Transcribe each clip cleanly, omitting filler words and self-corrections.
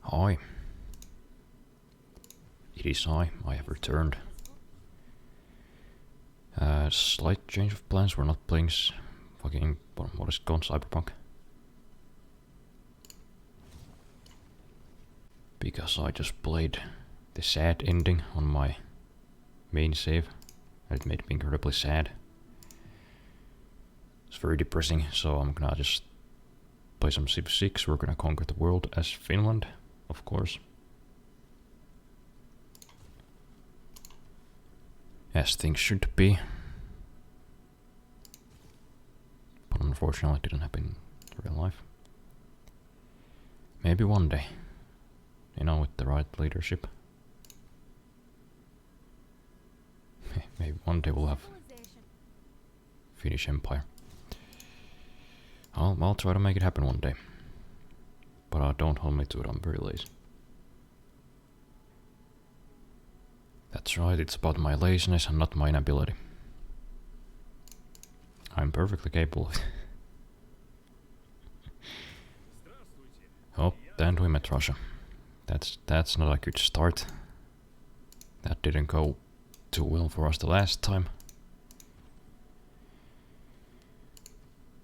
Hi. It is I have returned. Slight change of plans, we're not playing fucking, what is it called, Cyberpunk? Because I just played the sad ending on my main save, and it made me incredibly sad. It's very depressing, so I'm gonna just play some Civ 6, we're gonna conquer the world as Finland, of course. As things should be. But unfortunately it didn't happen in real life. Maybe one day. You know, with the right leadership. Maybe one day we'll have Finnish Empire. I'll try to make it happen one day. But don't hold me to it, I'm very lazy. That's right, it's about my laziness and not my inability. I'm perfectly capable of it. Oh, and we met Russia. That's not a good start. That didn't go too well for us the last time.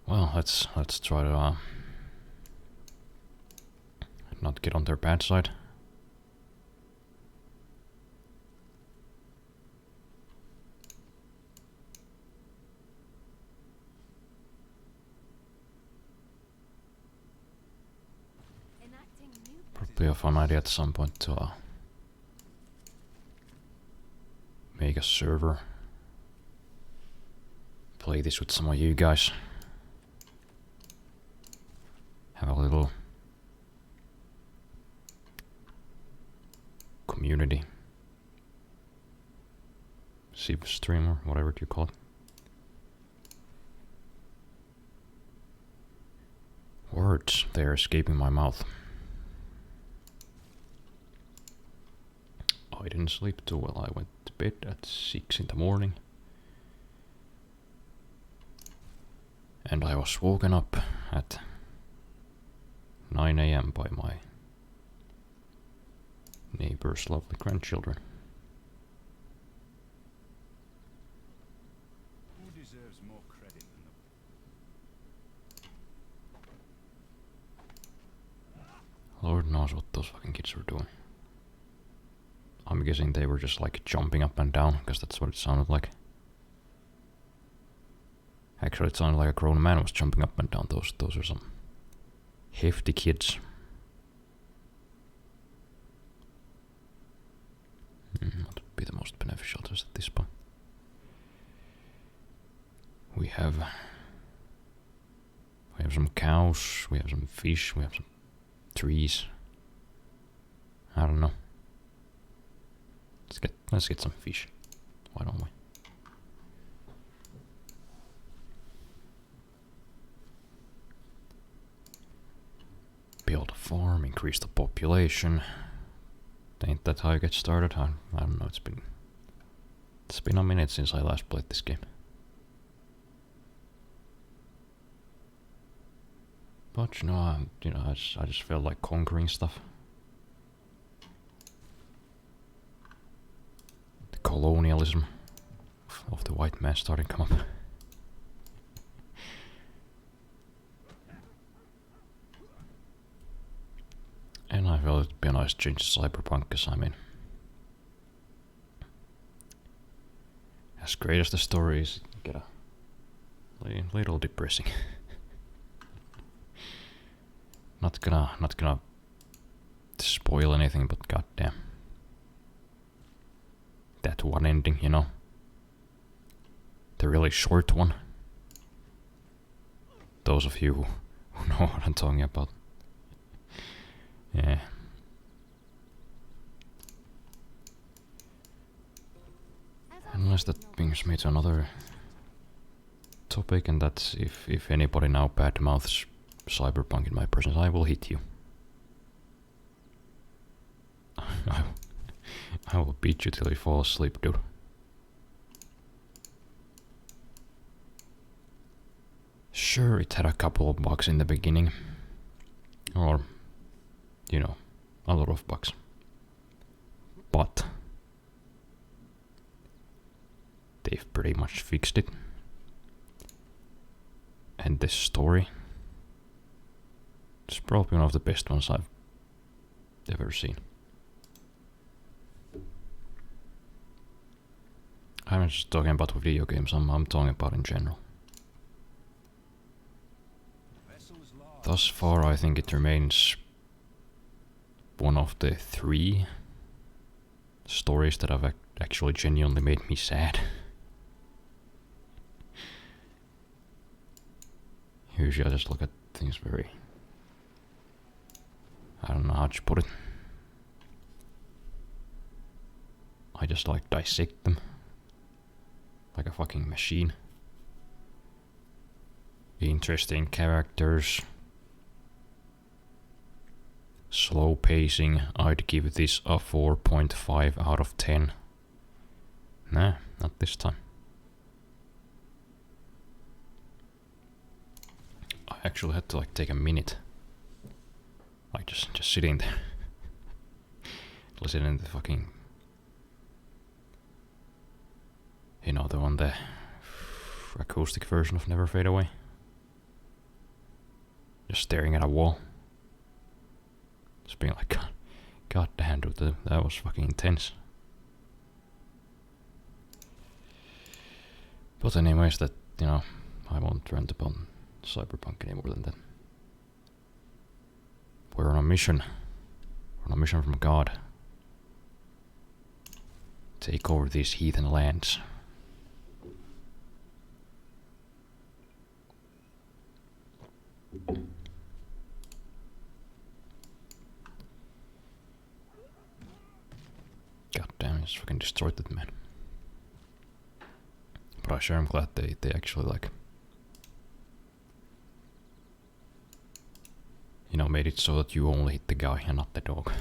Well, let's try to not get on their bad side. Probably a fun idea at some point to make a server. Play this with some of you guys. Have a little community. Civ streamer, whatever you call it. Words, they're escaping my mouth. I didn't sleep too well. I went to bed at 6 in the morning. And I was woken up at 9 AM by my neighbor's lovely grandchildren. Who deserves more credit than the... Lord knows what those fucking kids were doing. I'm guessing they were just like jumping up and down, because that's what it sounded like. Actually, it sounded like a grown man was jumping up and down. Those are some hefty kids. What would be the most beneficial to us at this point? We have some cows, we have some fish, we have some trees. I don't know. Let's get some fish. Why don't we? Build a farm, increase the population. Ain't that how you get started? I don't know. It's been a minute since I last played this game. But you know, I just felt like conquering stuff. The colonialism of the white man starting to come up. And I felt it'd be a nice change to Cyberpunk, because I mean, as great as the story is, you get a little depressing. Not gonna spoil anything, but goddamn, that one ending, you know, the really short one. Those of you who know what I'm talking about. Yeah. Unless that brings me to another topic, and that's if anybody now badmouths Cyberpunk in my presence, I will hit you. I will beat you till you fall asleep, dude. Sure, it had a couple of bugs in the beginning. Or, you know, a lot of bugs. But they've pretty much fixed it. And this story is probably one of the best ones I've ever seen. I'm not just talking about video games, I'm talking about in general. Thus far, I think it remains one of the 3 stories that have actually genuinely made me sad. Usually I just look at things very... I don't know how to put it. I just like dissect them. Like a fucking machine. Interesting characters. Slow pacing. I'd give this a 4.5 out of 10. Nah, not this time. I actually had to like take a minute. Like just sitting there. Listening to the fucking... You know, the one, the acoustic version of Never Fade Away. Just staring at a wall. Just being like, God damn, dude, that was fucking intense. But anyways, that, you know, I won't rant upon Cyberpunk any more than that. We're on a mission. We're on a mission from God. Take over these heathen lands. God damn, it's fucking destroyed that man. But I sure am glad they actually like, you know, made it so that you only hit the guy and not the dog.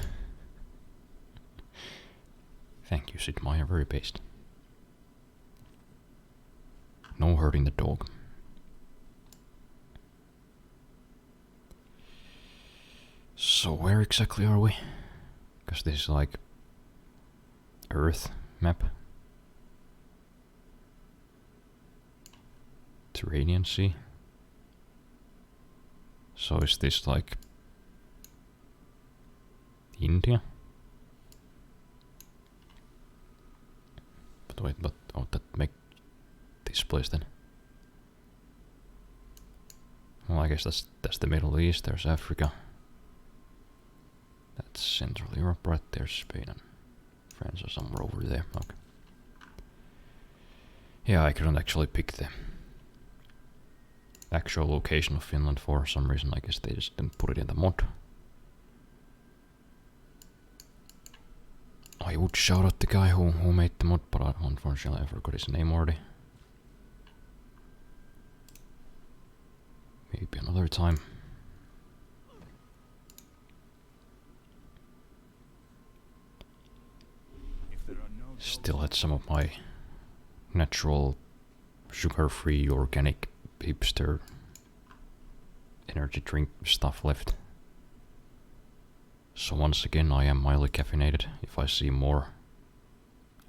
Thank you, Sid Meier, very based. No hurting the dog. So where exactly are we? Because this is like Earth map. Turanian Sea. So is this like India? But wait, but oh, that make this place then? Well, I guess that's the Middle East. There's Africa. That's Central Europe, right? There's Spain and France or somewhere over there. Okay. Yeah, I couldn't actually pick the actual location of Finland for some reason. I guess they just didn't put it in the mod. I would shout out the guy who made the mod, but unfortunately I forgot his name already. Maybe another time. Still had some of my natural, sugar-free, organic, hipster energy drink stuff left. So once again I am mildly caffeinated if I seem more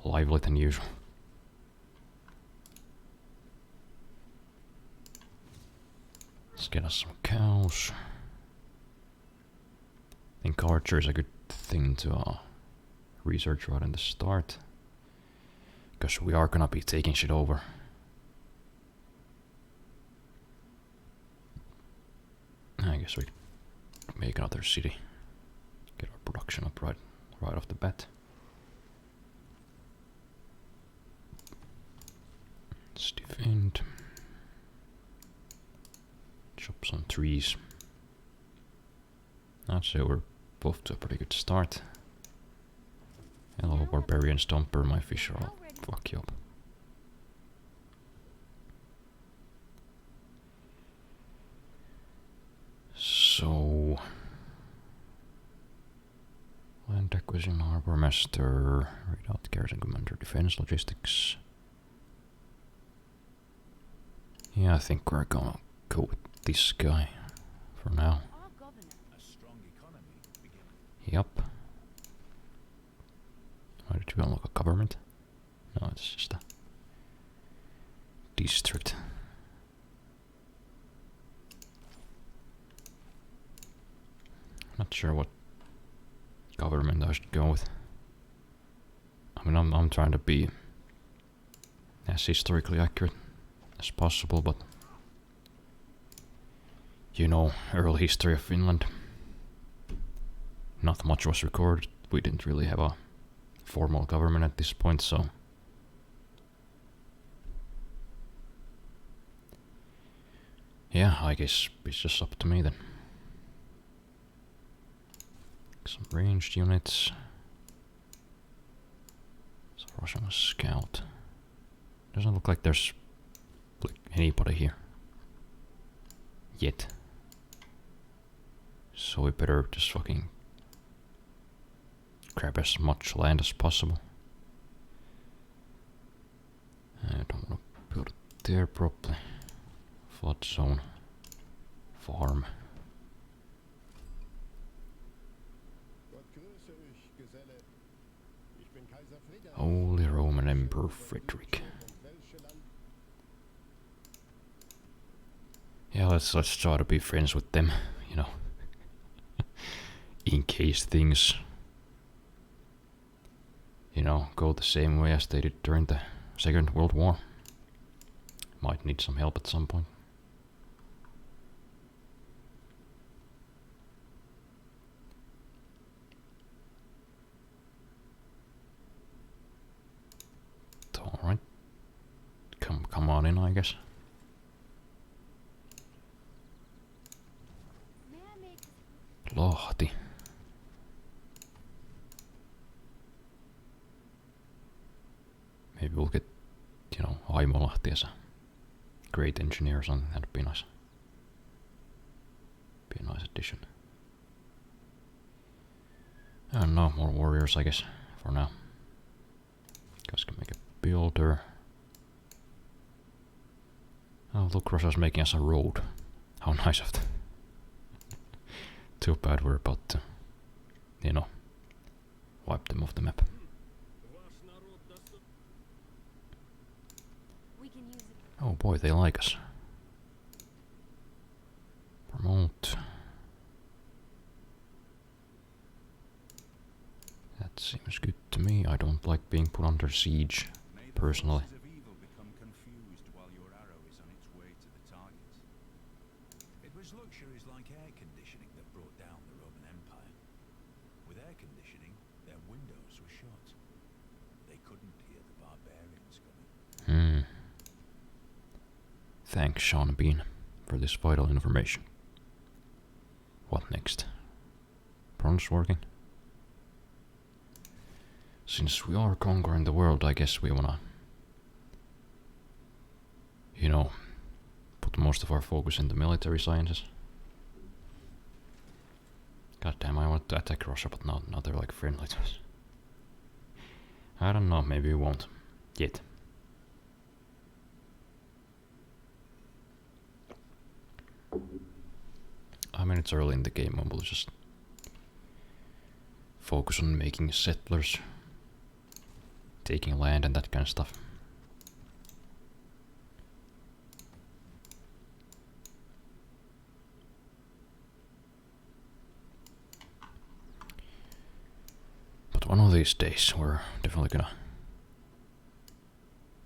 lively than usual. Let's get us some cows. I think Archer is a good thing to research right in the start. Because we are gonna be taking shit over. I guess we make another city. Get our production up right off the bat. Let's defend. Chop some trees. I'd say we're both to a pretty good start. Hello, barbarians, don't burn my fish or I'll fuck you up. So... Land acquisition, harbor master, readout, garrison commander, defense, logistics. Yeah, I think we're gonna go with this guy for now. Yup. Why did you unlock a government? No, it's just a district. Not sure what government I should go with. I mean, I'm trying to be as historically accurate as possible, but you know, early history of Finland. Not much was recorded. We didn't really have a formal government at this point, so yeah, I guess it's just up to me then. Some ranged units. So Russian scout. Doesn't look like there's like anybody here yet. So we better just fucking grab as much land as possible. I don't want to build it there properly. Flood zone. Farm. Holy Roman Emperor Frederick. Yeah, let's try to be friends with them, you know. In case things, you know, go the same way as they did during the Second World War. Might need some help at some point. Alright. Come on in, I guess. Lahti. Maybe we'll get, you know, Aimolahti as a great engineer or something. That'd be nice. Be a nice addition. I don't know, more warriors, I guess, for now. Guys can make a builder. Oh, look, Russia's making us a road. How nice of them. Too bad we're about to, you know, wipe them off the map. Oh boy, they like us. Promote. That seems good to me. I don't like being put under siege, personally. It was luxuries like air conditioning that brought down the Roman Empire. With air conditioning, their windows were shut. They couldn't hear the barbarians coming. Thanks, Sean Bean, for this vital information. What next? Bronze working? Since we are conquering the world, I guess we wanna, you know, put most of our focus into military sciences. God damn, I want to attack Russia, but now they're like friendly to us. I don't know, maybe we won't. Yet. I mean, it's early in the game, and we'll just focus on making settlers, taking land and that kind of stuff. But one of these days, we're definitely gonna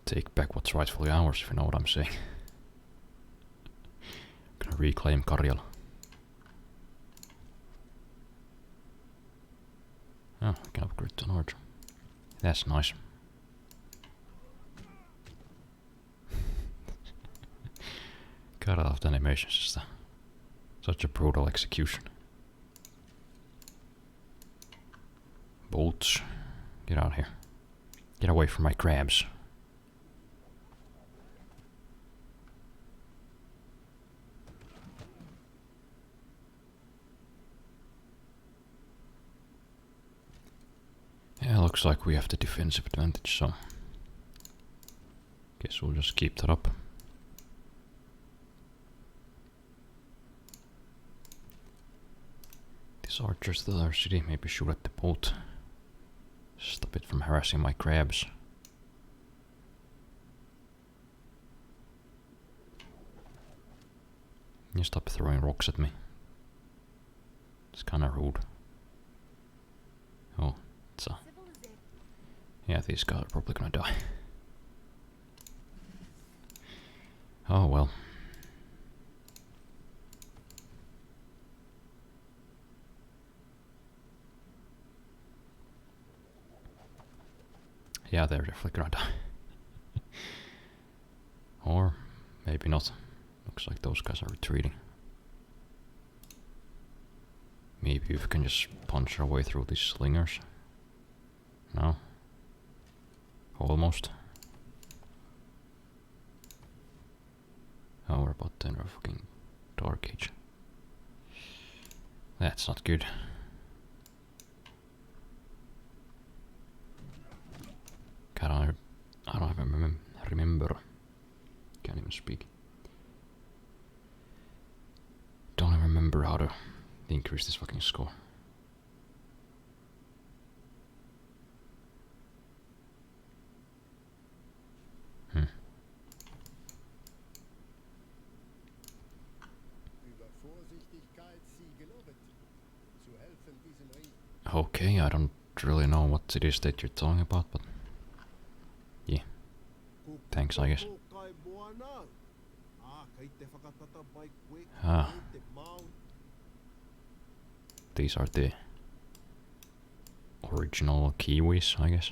take back what's rightfully ours, if you know what I'm saying. Gonna reclaim Karjala. Oh, we can upgrade to an archer. That's nice. God, I love the animations, just such a brutal execution. Bolts, get out here. Get away from my crabs. Yeah, looks like we have the defensive advantage, so guess we'll just keep that up. These archers still our city, maybe shoot at the boat. Stop it from harassing my crabs. You stop throwing rocks at me. It's kinda rude. Oh, it's a... Yeah, these guys are probably gonna die. Oh well. Yeah, they're definitely gonna die. Or maybe not. Looks like those guys are retreating. Maybe we can just punch our way through these slingers. No? Almost. Oh, we're about to enter a fucking dark age. That's not good. God, I don't even remember. Can't even speak. Don't even remember how to increase this fucking score. Okay, I don't really know what it is that you're talking about, but yeah. Thanks, I guess. Ah. These are the original Kiwis, I guess.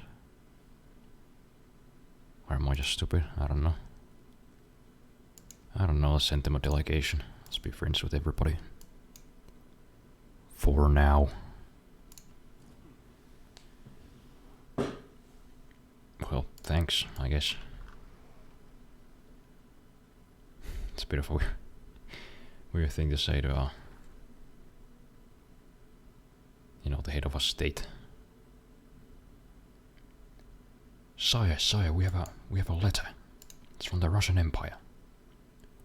Or am I just stupid? I don't know. I don't know, send them a delegation. Let's be friends with everybody. For now. Well, thanks, I guess. It's a bit of a weird thing to say to, you know, the head of a state. Sire, we have a letter. It's from the Russian Empire.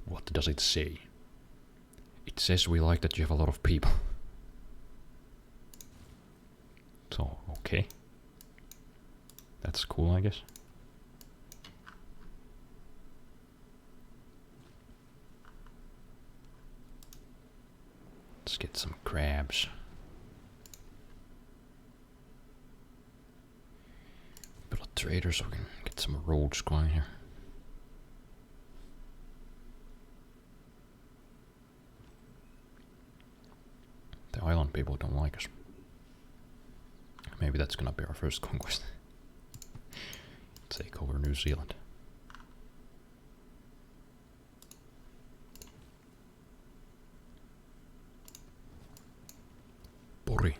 What does it say? It says we like that you have a lot of people. So, okay. That's cool, I guess. Let's get some crabs. Build a trader so we can get some roads going here. The island people don't like us. Maybe that's gonna be our first conquest. Take over New Zealand. Pori.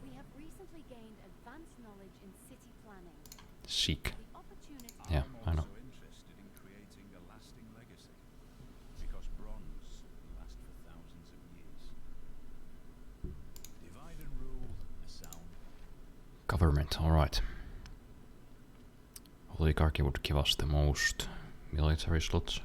We have recently gained advanced knowledge in city planning. Seek. The opportunity. Yeah, I know. I'm also interested in creating a lasting legacy, because bronze lasts for thousands of years. Divide and rule, a sound. Government, alright. Oligarchy would give us the most military slots.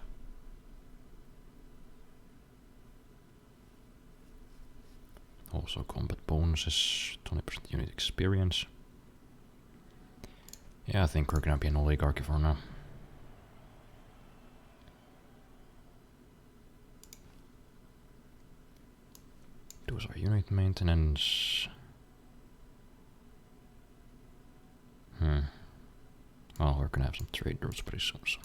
Also combat bonuses, 20% unit experience. Yeah, I think we're gonna be an oligarchy for now. Those are unit maintenance. Well, we're gonna have some trade routes pretty soon, so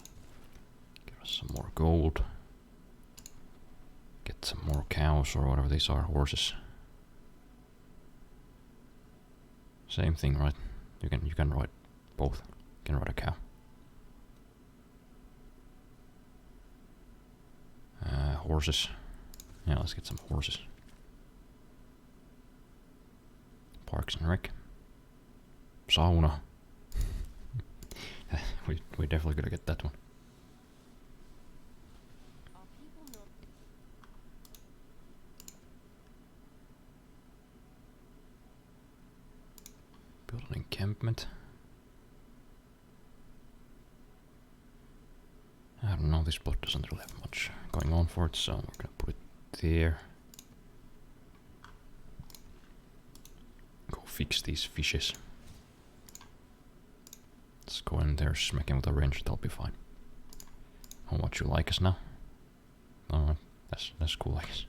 get us some more gold. Get some more cows or whatever these are, horses. Same thing, right? You can ride both. You can ride a cow. Horses. Yeah, let's get some horses. Parks and Rec. Sauna. We're definitely gonna get that one. Our people know. Build an encampment. I don't know, this plot doesn't really have much going on for it, so we're gonna put it there. Go fix these fishes. Let's go in there, smack him with a wrench, that'll be fine. Oh, what, you like us now? Alright, that's cool, I guess.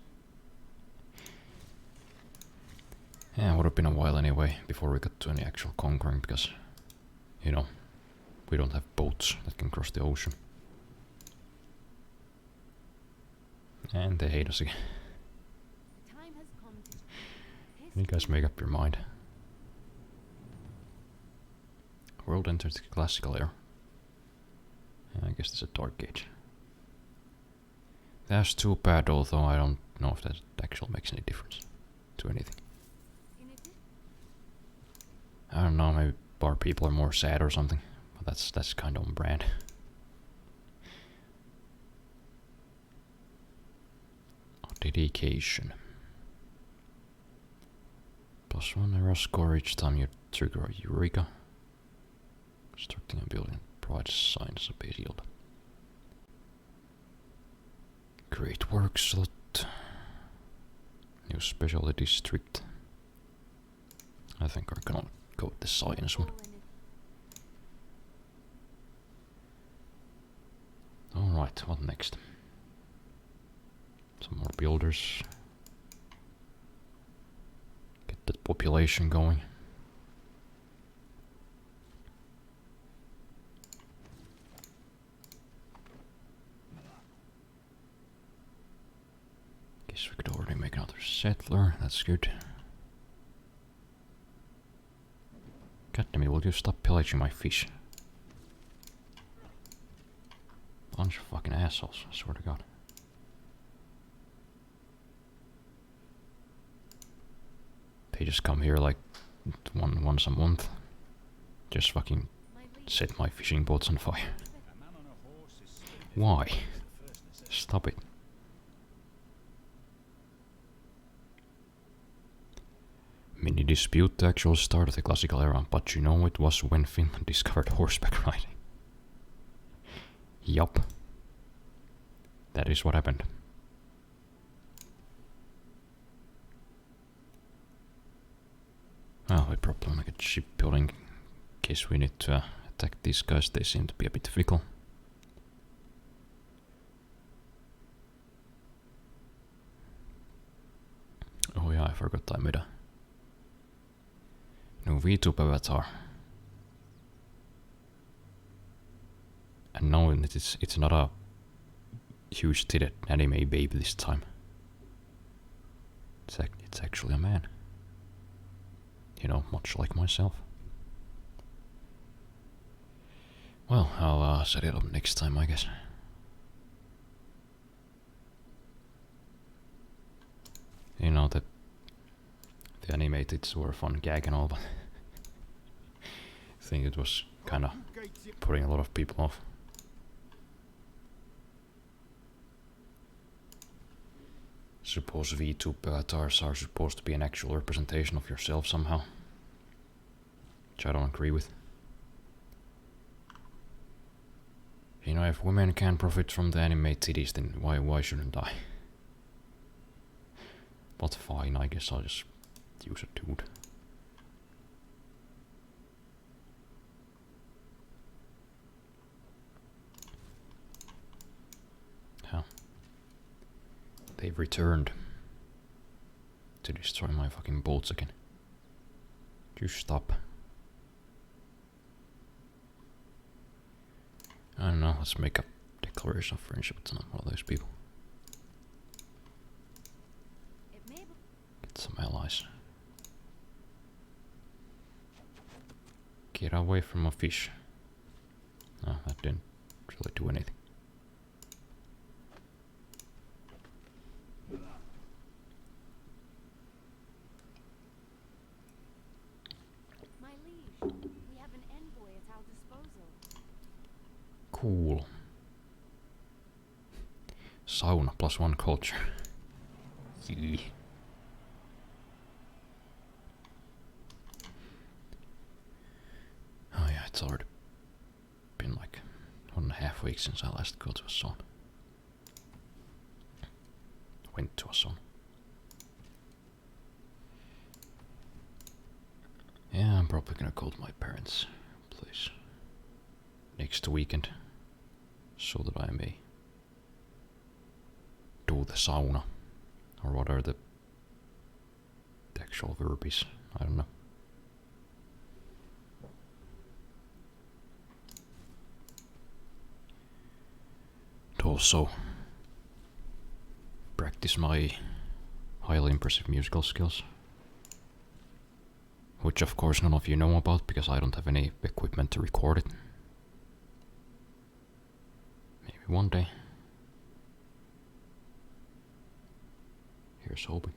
Yeah, it would have been a while anyway, before we got to any actual conquering, because, you know, we don't have boats that can cross the ocean. And they hate us again. The time has come to You guys make up your mind. World entered the classical era. Yeah, I guess that's a dark age. That's too bad, although I don't know if that actually makes any difference to anything. I don't know, maybe bar people are more sad or something. But that's kind of on brand. Dedication. +1 error score each time you trigger a Eureka. Constructing a building provides signs of base yield. Great work slot. New specialty district. I think we're gonna go with the science one. Alright, what next? Some more builders. Get that population going. Guess we could already make another settler, that's good. God damn it, will you stop pillaging my fish? Bunch of fucking assholes, I swear to God. They just come here like once a month. Just fucking set my fishing boats on fire. Why? Stop it. Many dispute the actual start of the classical era, but you know it was when Finland discovered horseback riding. Yup. That is what happened. Well, we probably make a shipbuilding in case we need to attack these guys. They seem to be a bit fickle. Oh yeah, I forgot I made a new VTube avatar. And no, it's not a huge titted anime baby this time. It's actually a man. You know, much like myself. Well, I'll set it up next time, I guess. You know, the animateds were a fun gag and all, but I think it was kind of putting a lot of people off. Suppose VTube avatars are supposed to be an actual representation of yourself somehow. Which I don't agree with. You know, if women can profit from the anime titties, then why shouldn't I? But fine, I guess I'll just use a dude. Huh. They've returned to destroy my fucking boats again. You stop. I don't know, let's make a declaration of friendship with one of those people. Get some allies. Get away from my fish. Oh, that didn't really do anything. My liege, we have an envoy at our disposal. Cool. Sauna +1 culture. Yeah. Oh yeah, it's already been like, 1.5 weeks since I last got to a zone. Went to a zone. Yeah, I'm probably gonna call my parents' place next weekend so that I may do the sauna. Or what are the actual verbies? I don't know. And also practice my highly impressive musical skills. Which of course none of you know about because I don't have any equipment to record it. Maybe one day. Here's hoping.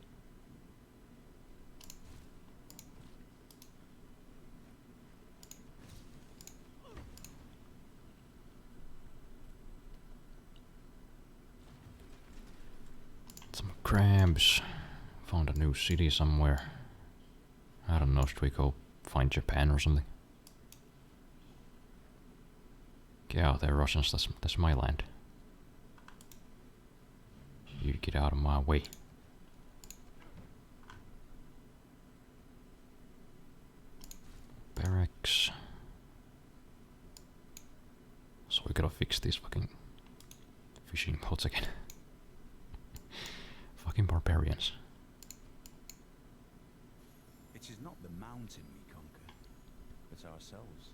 Some crabs. Found a new city somewhere. I don't know, should we go find Japan or something? Get out there, Russians, that's my land. You get out of my way. Barracks. So we gotta fix these fucking fishing boats again. Fucking barbarians. It is not the mountain we conquer, but ourselves.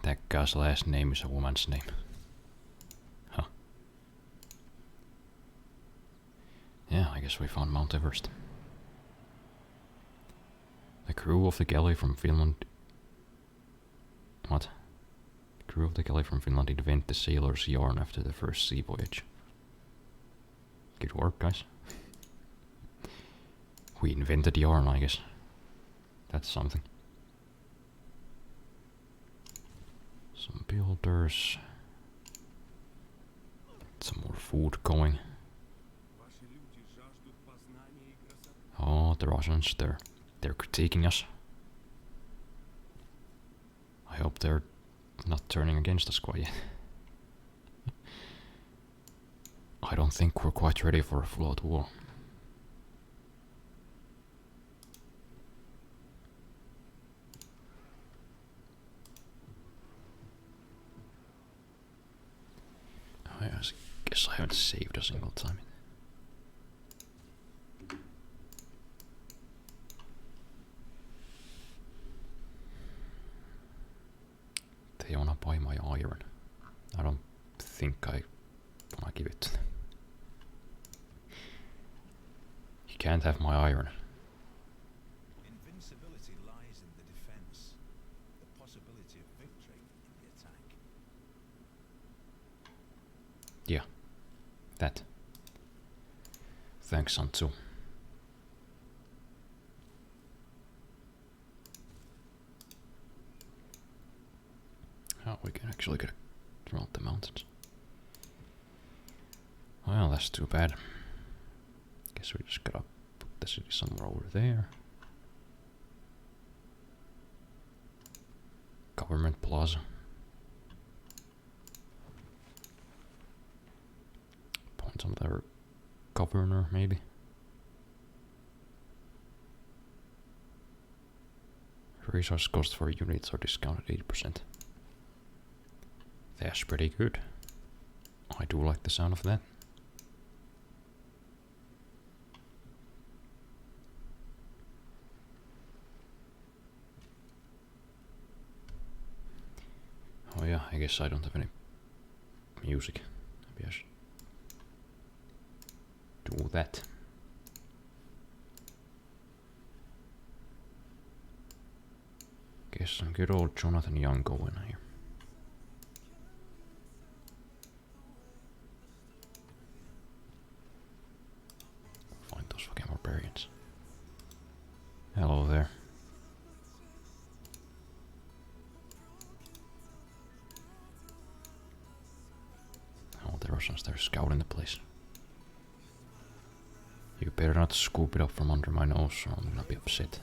That guy's last name is a woman's name. Huh. Yeah, I guess we found Mount Everest. The crew of the galley from Finland... What? The crew of the galley from Finland invent the sailor's yarn after the first sea voyage. Good work, guys. We invented yarn, I guess. That's something. Some builders. Some more food going. Oh, the Russians, they're critiquing us. I hope they're not turning against us quite yet. I don't think we're quite ready for a full-out war. I guess I haven't saved a single time. They wanna buy my iron. I don't think I wanna give it to them. You can't have my iron. Invincibility lies in the defense, the possibility of victory in the attack. Yeah, that. Thanks, Santu. Oh, we can actually get around the mountains. Well, that's too bad. Guess we just gotta put the city somewhere over there. Government Plaza. Point on their governor, maybe. Resource cost for units are discounted 80%. That's pretty good. I do like the sound of that. Oh yeah, I guess I don't have any music. Maybe I should do that. Guess some good old Jonathan Young going here. Find those fucking barbarians. Hello there. Oh, the Russians, they're scouting the place. You better not scoop it up from under my nose or I'm gonna be upset.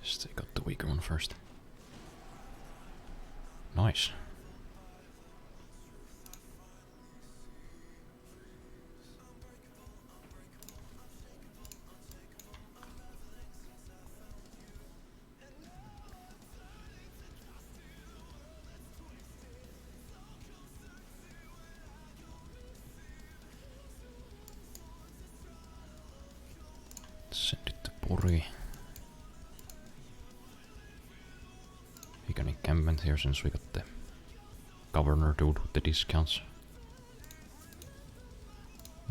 Just take out the weaker one first. Nice. Send it to Pori. We can encampment here since we got the governor dude with the discounts.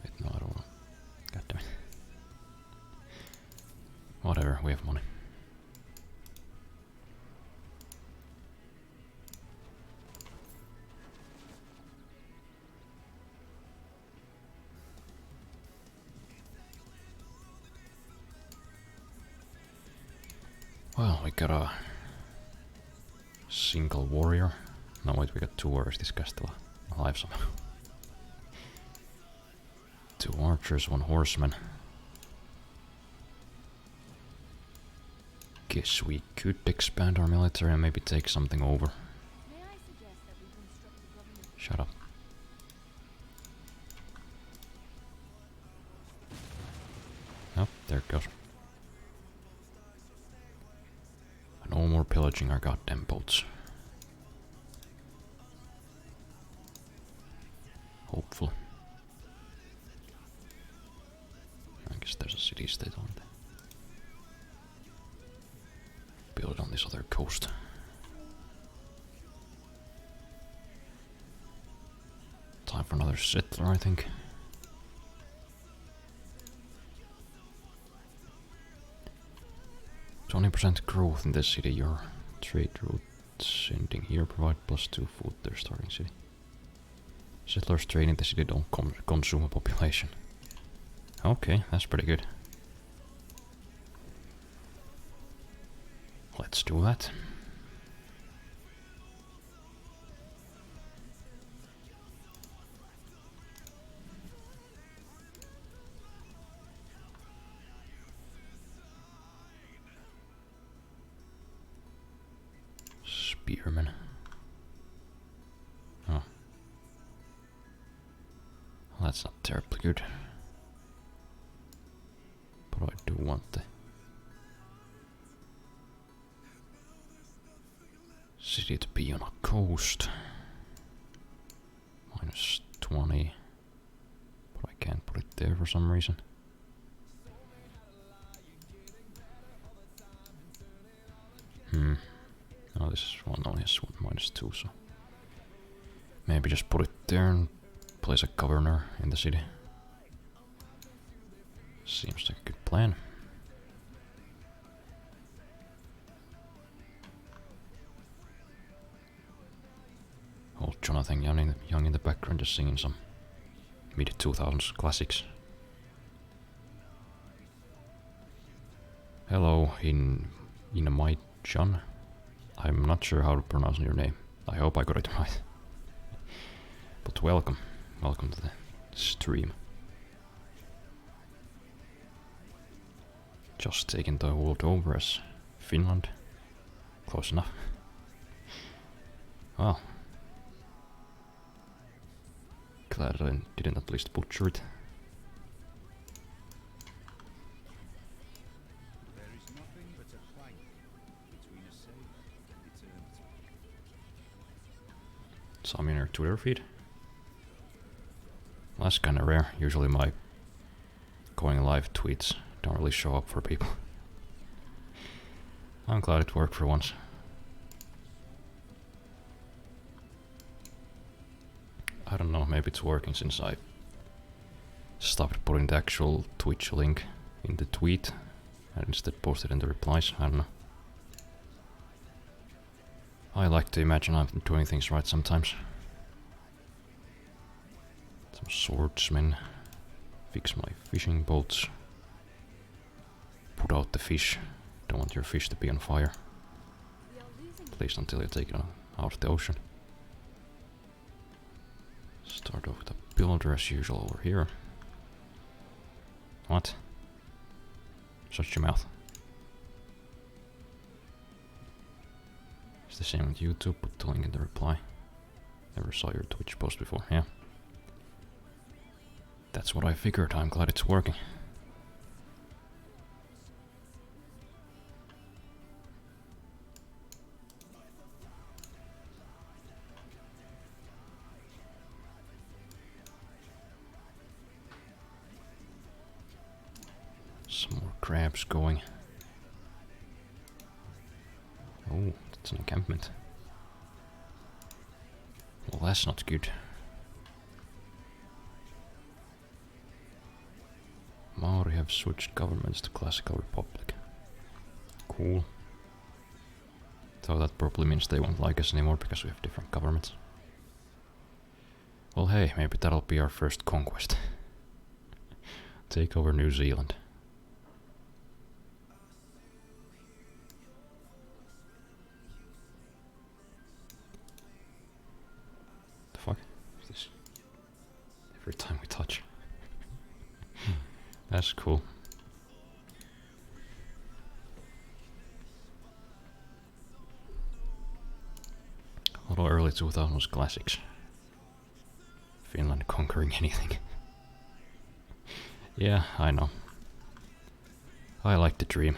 Wait, no, I don't want. God damn it. Whatever, we have money. Well, we got a single warrior. No, wait, we got two warriors. This guy's still alive somehow. Two archers, one horseman. Guess we could expand our military and maybe take something over. May I suggest that we construct a government? Shut up. Oh, there it goes. No more pillaging our goddamn boats. Hopefully. I guess there's a city-state on there. Build it on this other coast. Time for another settler, I think. %20 growth in this city. Your trade routes ending here provide +2 food to their starting city. Settlers trade in the city don't consume a population. Okay, that's pretty good. Let's do that. Spearman. Oh. Well, that's not terribly good. But I do want the city to be on a coast. -20. But I can't put it there for some reason. Oh, this one only has -2, so maybe just put it there and place a governor in the city. Seems like a good plan. Old Jonathan Young in the background just singing some mid-2000s classics. Hello, in my John. I'm not sure how to pronounce your name. I hope I got it right. But welcome. Welcome to the stream. Just taking the world over as Finland. Close enough. Well. Glad I didn't at least butcher it. Saw me in her Twitter feed. Well, that's kinda rare. Usually my going live tweets don't really show up for people. I'm glad it worked for once. I don't know, maybe it's working since I stopped putting the actual Twitch link in the tweet and instead posted in the replies. I don't know. I like to imagine I'm doing things right sometimes. Some swordsmen. Fix my fishing boats. Put out the fish. Don't want your fish to be on fire. At least until you take it out of the ocean. Start off with a builder as usual over here. What? Shut your mouth. It's the same with YouTube, put the link in the reply. Never saw your Twitch post before, yeah. That's what I figured, I'm glad it's working. Some more crabs going. Oh, that's an encampment. Well, that's not good. Maori have switched governments to classical republic. Cool. So that probably means they won't like us anymore because we have different governments. Well, hey, maybe that'll be our first conquest. Take over New Zealand. The fuck? Is this every time we touch? That's cool. Although early 2000s classics. Finland conquering anything. Yeah, I know. I like the dream.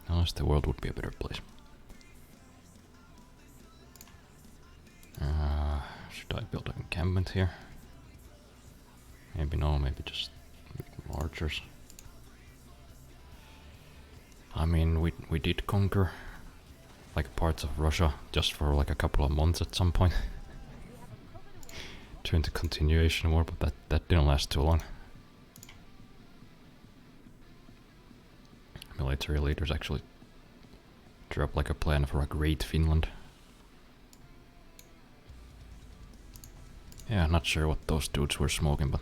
Unless the world would be a better place. Should I build an encampment here? Maybe no, maybe just archers. I mean, we did conquer like parts of Russia just for like a couple of months at some point. During the continuation war, but that didn't last too long. Military leaders actually drew up like a plan for a great Finland. Yeah, not sure what those dudes were smoking, but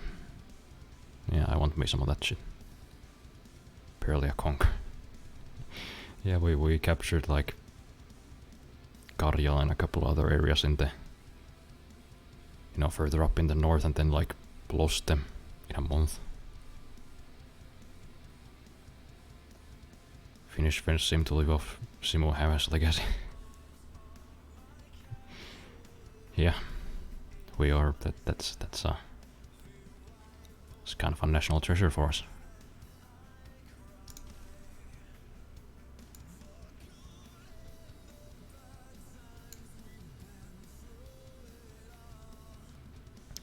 yeah, I want me some of that shit. Barely a conquer. Yeah, we captured like Karjala and a couple other areas in the, you know, further up in the north, and then like lost them in a month. Finnish friends seem to live off Simo Hämästä, I guess. Yeah, we are. That's it's kind of a national treasure for us.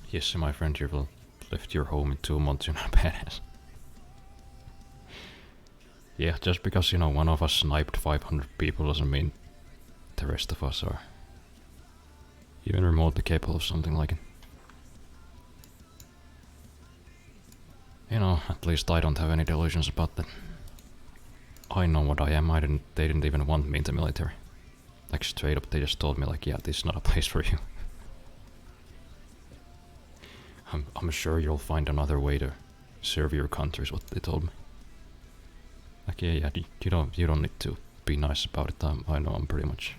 Yes, my friend, you left your home in 2 months, you're not a badass. Yeah, just because, you know, one of us sniped 500 people doesn't mean the rest of us are even remotely capable of something like it. You know, at least I don't have any delusions about that. I know what I am, they didn't even want me in the military. Like straight up, they just told me like, yeah, this is not a place for you. I'm sure you'll find another way to serve your country, is what they told me. Like, yeah, you don't need to be nice about it. I know I'm pretty much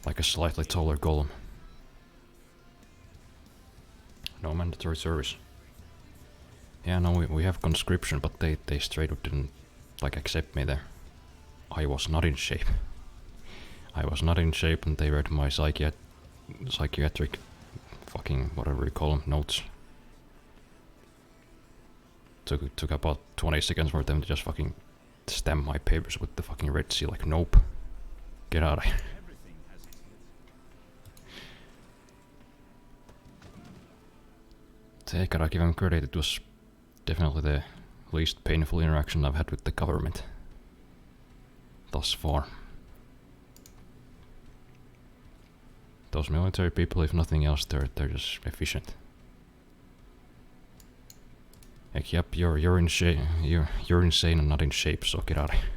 like a slightly taller golem. No mandatory service. Yeah, no, we have conscription, but they straight up didn't like accept me there. I was not in shape. I was not in shape, and they read my psychiatric fucking whatever you call them, notes. Took about 20 seconds for them to just fucking stamp my papers with the fucking red seal, like, nope. Get out of here. I gotta give him credit, it was definitely the least painful interaction I've had with the government thus far. Those military people, if nothing else, they're just efficient. Like, yep, you're in shape. You're insane and not in shape, so get out of here.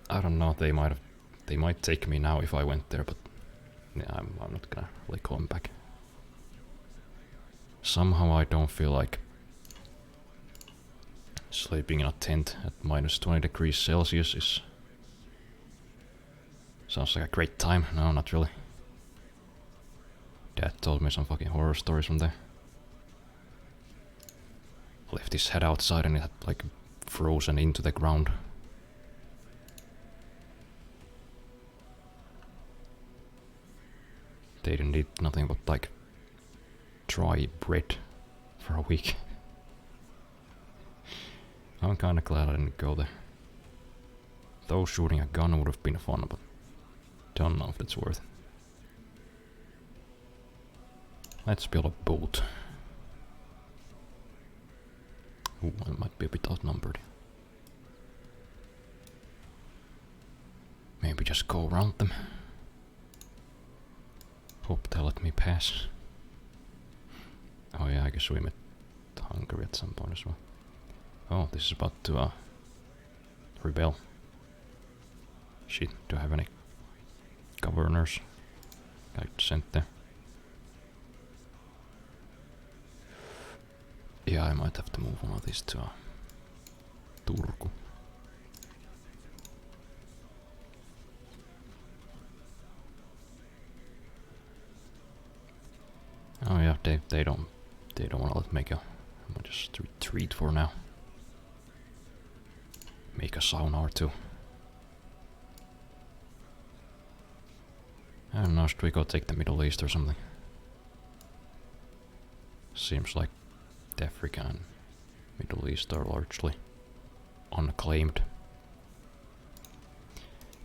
I don't know. They might take me now if I went there, but yeah, I'm not gonna really call them back. Somehow I don't feel like sleeping in a tent at minus 20 degrees Celsius is. Sounds like a great time. No, not really. Dad told me some fucking horror stories from there. Left his head outside and it had like frozen into the ground. They didn't eat nothing but like dry bread for a week. I'm kinda glad I didn't go there. Though shooting a gun would have been fun, but don't know if it's worth it. Let's build a boat. Ooh, I might be a bit outnumbered. Maybe just go around them. Hope they'll let me pass. Oh yeah, I guess we met Hungary at some point as well. Oh, this is about to rebel. Shit, do I have any governors I sent there? Yeah, I might have to move one of these to Turku. Oh yeah, they don't want to let me go. I'm gonna just retreat for now. Make a sauna or two. I don't know, should we go take the Middle East or something? Seems like Africa and Middle East are largely unclaimed.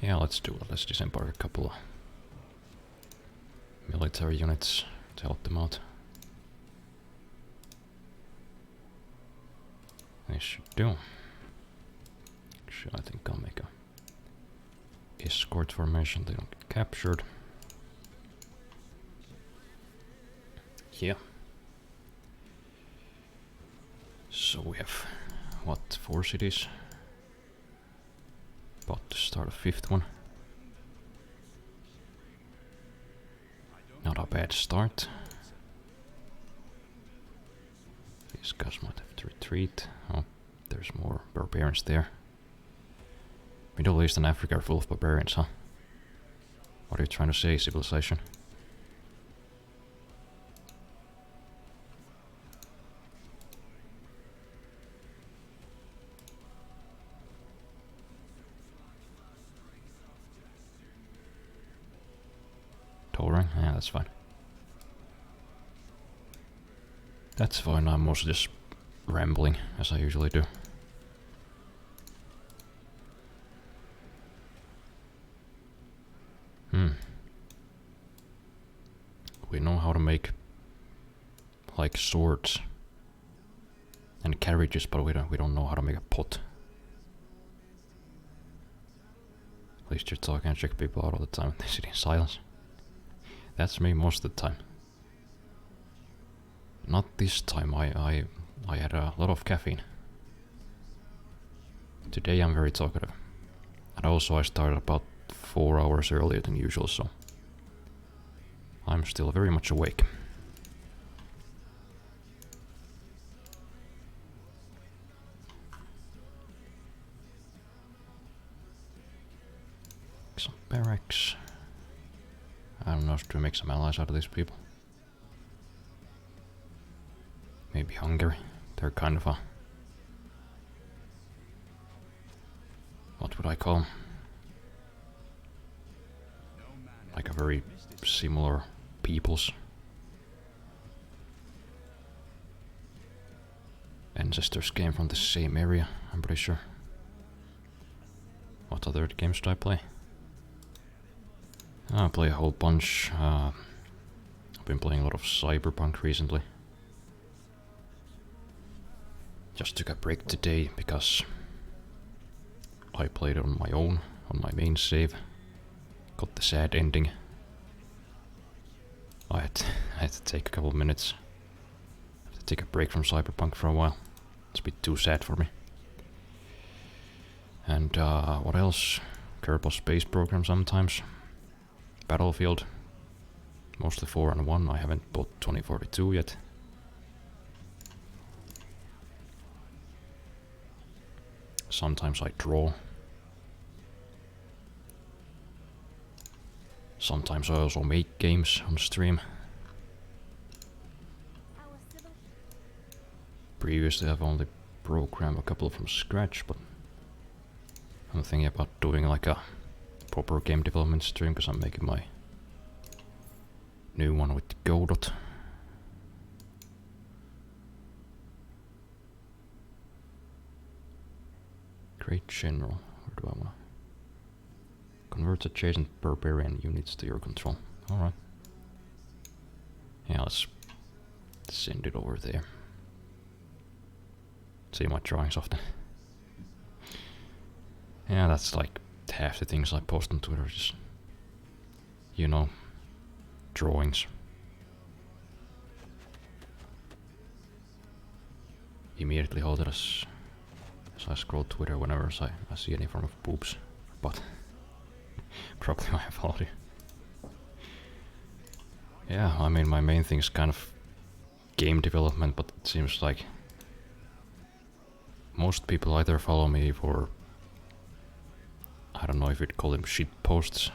Yeah, let's do it. Let's disembark a couple of military units to help them out. They should do. Actually, I think I'll make a escort formation. They don't get captured. Yeah. So we have, what, 4 cities? About to start a 5th one. Not a bad start. These guys might have to retreat. Oh, there's more barbarians there. Middle East and Africa are full of barbarians, huh? What are you trying to say, civilization? Touring? Yeah, that's fine. That's fine, I'm mostly just rambling, as I usually do. We know how to make like swords and carriages, but we don't know how to make a pot. At least you're talking and check people out all the time and they sit in silence. That's me most of the time. Not this time, I had a lot of caffeine. Today I'm very talkative. And also I started about 4 hours earlier than usual, so I'm still very much awake. Some barracks. I don't know, should we make some allies out of these people? Maybe Hungary. They're kind of a... what would I call them? Like a very similar peoples. Ancestors came from the same area, I'm pretty sure. What other games do I play? I play a whole bunch. I've been playing a lot of Cyberpunk recently. Just took a break today because I played it on my own, on my main save. Got the sad ending. I had to take a couple of minutes. I have to take a break from Cyberpunk for a while. It's a bit too sad for me. And what else? Kerbal Space Program sometimes. Battlefield. Mostly 4 and 1. I haven't bought 2042 yet. Sometimes I draw. Sometimes I also make games on stream. Previously I've only program a couple from scratch, but I'm thinking about doing like a proper game development stream because I'm making my new one with Godot. Great General, where do I want to? Convert adjacent barbarian units to your control. Alright. Yeah, let's send it over there. See my drawings often. Yeah, that's like half the things I post on Twitter, just, you know, drawings. Immediately hold it as I scroll Twitter whenever I see any form of boobs, but probably I have already. Yeah, I mean my main thing is kind of game development, but it seems like most people either follow me for, I don't know if you'd call them shit posts,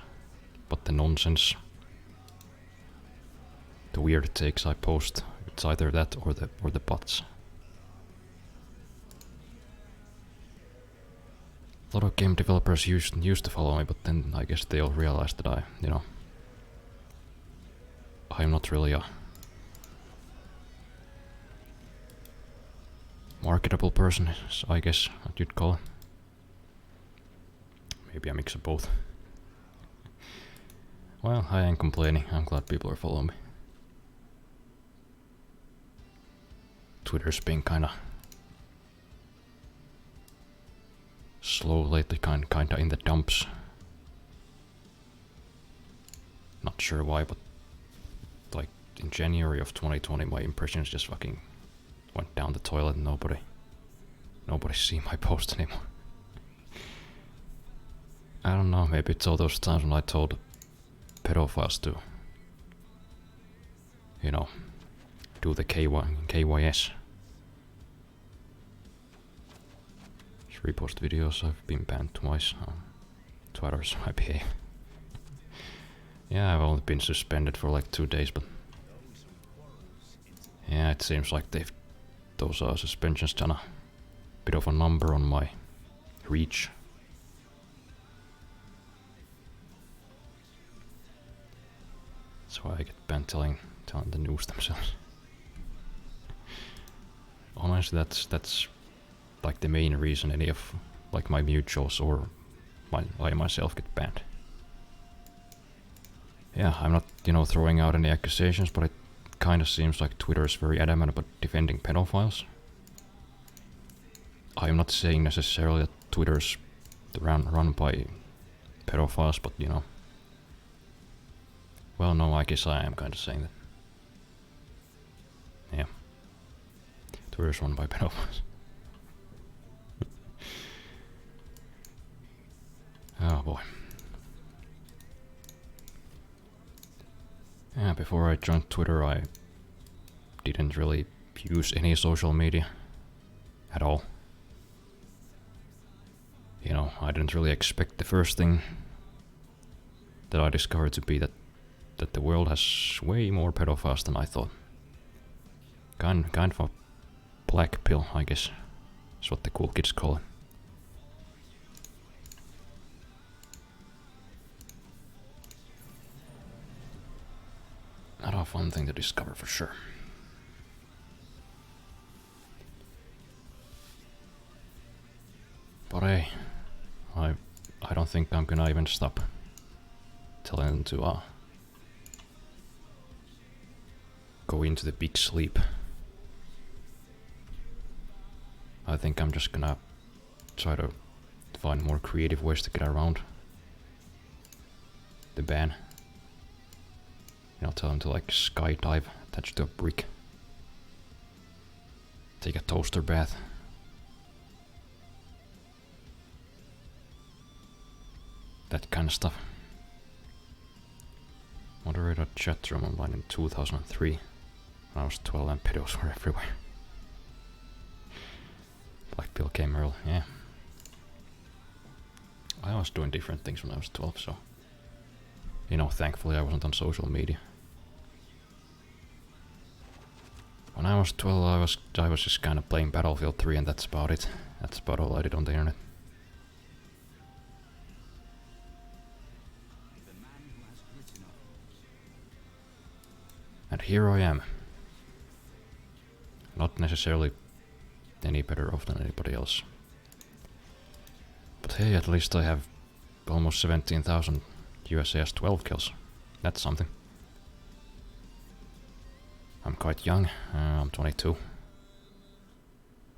but the nonsense, the weird takes I post, it's either that or the bots. A lot of game developers used to follow me, but then I guess they all realized that I'm not really a marketable person, I guess what you'd call it. Maybe a mix of both. Well, I ain't complaining. I'm glad people are following me. Twitter's been kinda slow lately, kinda in the dumps. Not sure why, but like in January of 2020 my impressions just fucking went down the toilet and nobody see my post anymore. I don't know, maybe it's all those times when I told pedophiles to, you know, do the KYS. Just repost videos, I've been banned twice. Twitter's my behave. Yeah, I've only been suspended for like 2 days, but yeah, it seems like those suspensions done a bit of a number on my reach. That's why I get banned telling the news themselves. Honestly, that's like the main reason any of like my mutuals or I myself get banned. Yeah, I'm not, throwing out any accusations, but it kind of seems like Twitter is very adamant about defending pedophiles. I'm not saying necessarily that Twitter's run by pedophiles, but well, no, I guess I am kind of saying that. Yeah. Twitter's run by pedophiles. Oh boy. Yeah, before I joined Twitter, I didn't really use any social media at all. I didn't really expect the first thing that I discovered to be that the world has way more pedophiles than I thought. Kind of a black pill, I guess, is what the cool kids call it. Not a fun thing to discover for sure. But hey, I don't think I'm gonna even stop telling them to go into the big sleep. I think I'm just gonna try to find more creative ways to get around the ban. Tell them to like skydive attached to a brick. Take a toaster bath. That kind of stuff. Moderate a chat room online in 2003. When I was 12 and pedos were everywhere. Black pill came early, yeah. I was doing different things when I was 12, so thankfully I wasn't on social media. When I was 12, I was just kind of playing Battlefield 3, and that's about it. That's about all I did on the internet. And here I am. Not necessarily any better off than anybody else. But hey, at least I have almost 17,000 USAS 12 kills. That's something. I'm quite young. I'm 22.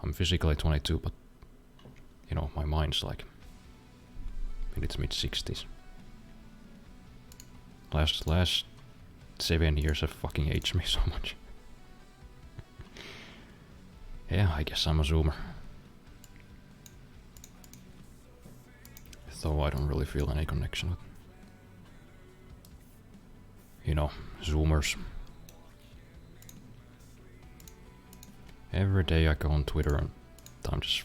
I'm physically 22, but you know, my mind's like in its mid-60s. Last 7 years have fucking aged me so much. Yeah, I guess I'm a zoomer. Though I don't really feel any connection with, you know, zoomers. Every day I go on Twitter and I'm just